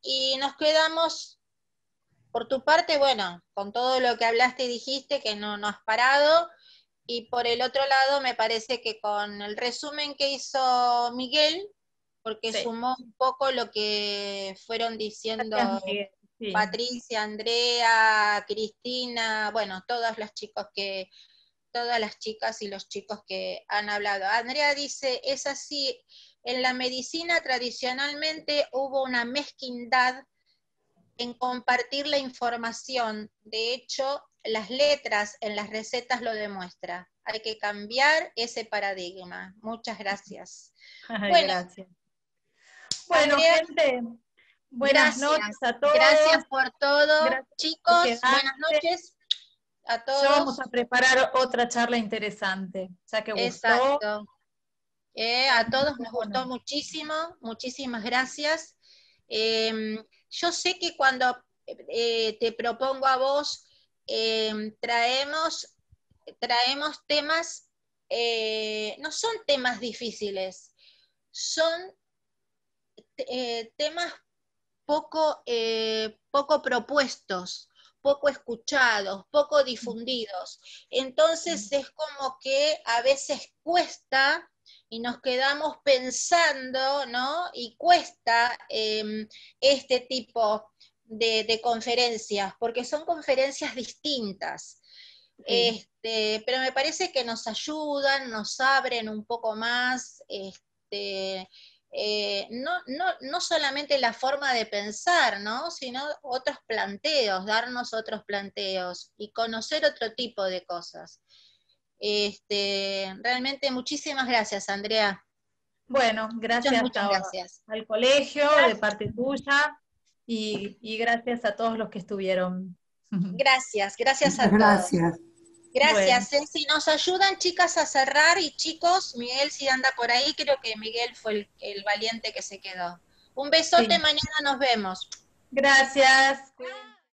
Y nos quedamos por tu parte, bueno, con todo lo que hablaste y dijiste, que no has parado, y por el otro lado, me parece que con el resumen que hizo Miguel, porque Sí, sumó un poco lo que fueron gracias diciendo Miguel. Sí. Patricia, Andrea, Cristina, bueno, todas las chicas y los chicos que han hablado. Andrea dice, es así, en la medicina tradicionalmente hubo una mezquindad en compartir la información. De hecho, las letras en las recetas lo demuestran. Hay que cambiar ese paradigma. Muchas gracias. Ay, Bueno, gracias. Bueno, Andrea, gente, Buenas noches a todos. Gracias por todo. Gracias por Chicos, quedarse. buenas noches a todos. Ya vamos a preparar otra charla interesante, ya que gustó. Exacto. A todos nos gustó muchísimo, muchísimas gracias. Yo sé que cuando te propongo a vos, traemos temas, no son temas difíciles, son temas poco propuestos, poco escuchados, poco difundidos. Entonces es como que a veces cuesta y nos quedamos pensando, ¿no? Y cuesta este tipo de conferencias, porque son conferencias distintas. Sí. Pero me parece que nos ayudan, nos abren un poco más, no solamente la forma de pensar, ¿no? Sino otros planteos, darnos otros planteos y conocer otro tipo de cosas. Realmente muchísimas gracias, Andrea. Bueno, gracias Muchas gracias. al colegio de Gracias. parte tuya y gracias a todos los que estuvieron. Gracias a Muchas todos. gracias. Gracias, Bueno. Si nos ayudan, chicas, a cerrar, y chicos, Miguel si anda por ahí, creo que Miguel fue el valiente que se quedó. Un besote, Sí. mañana nos vemos. Gracias.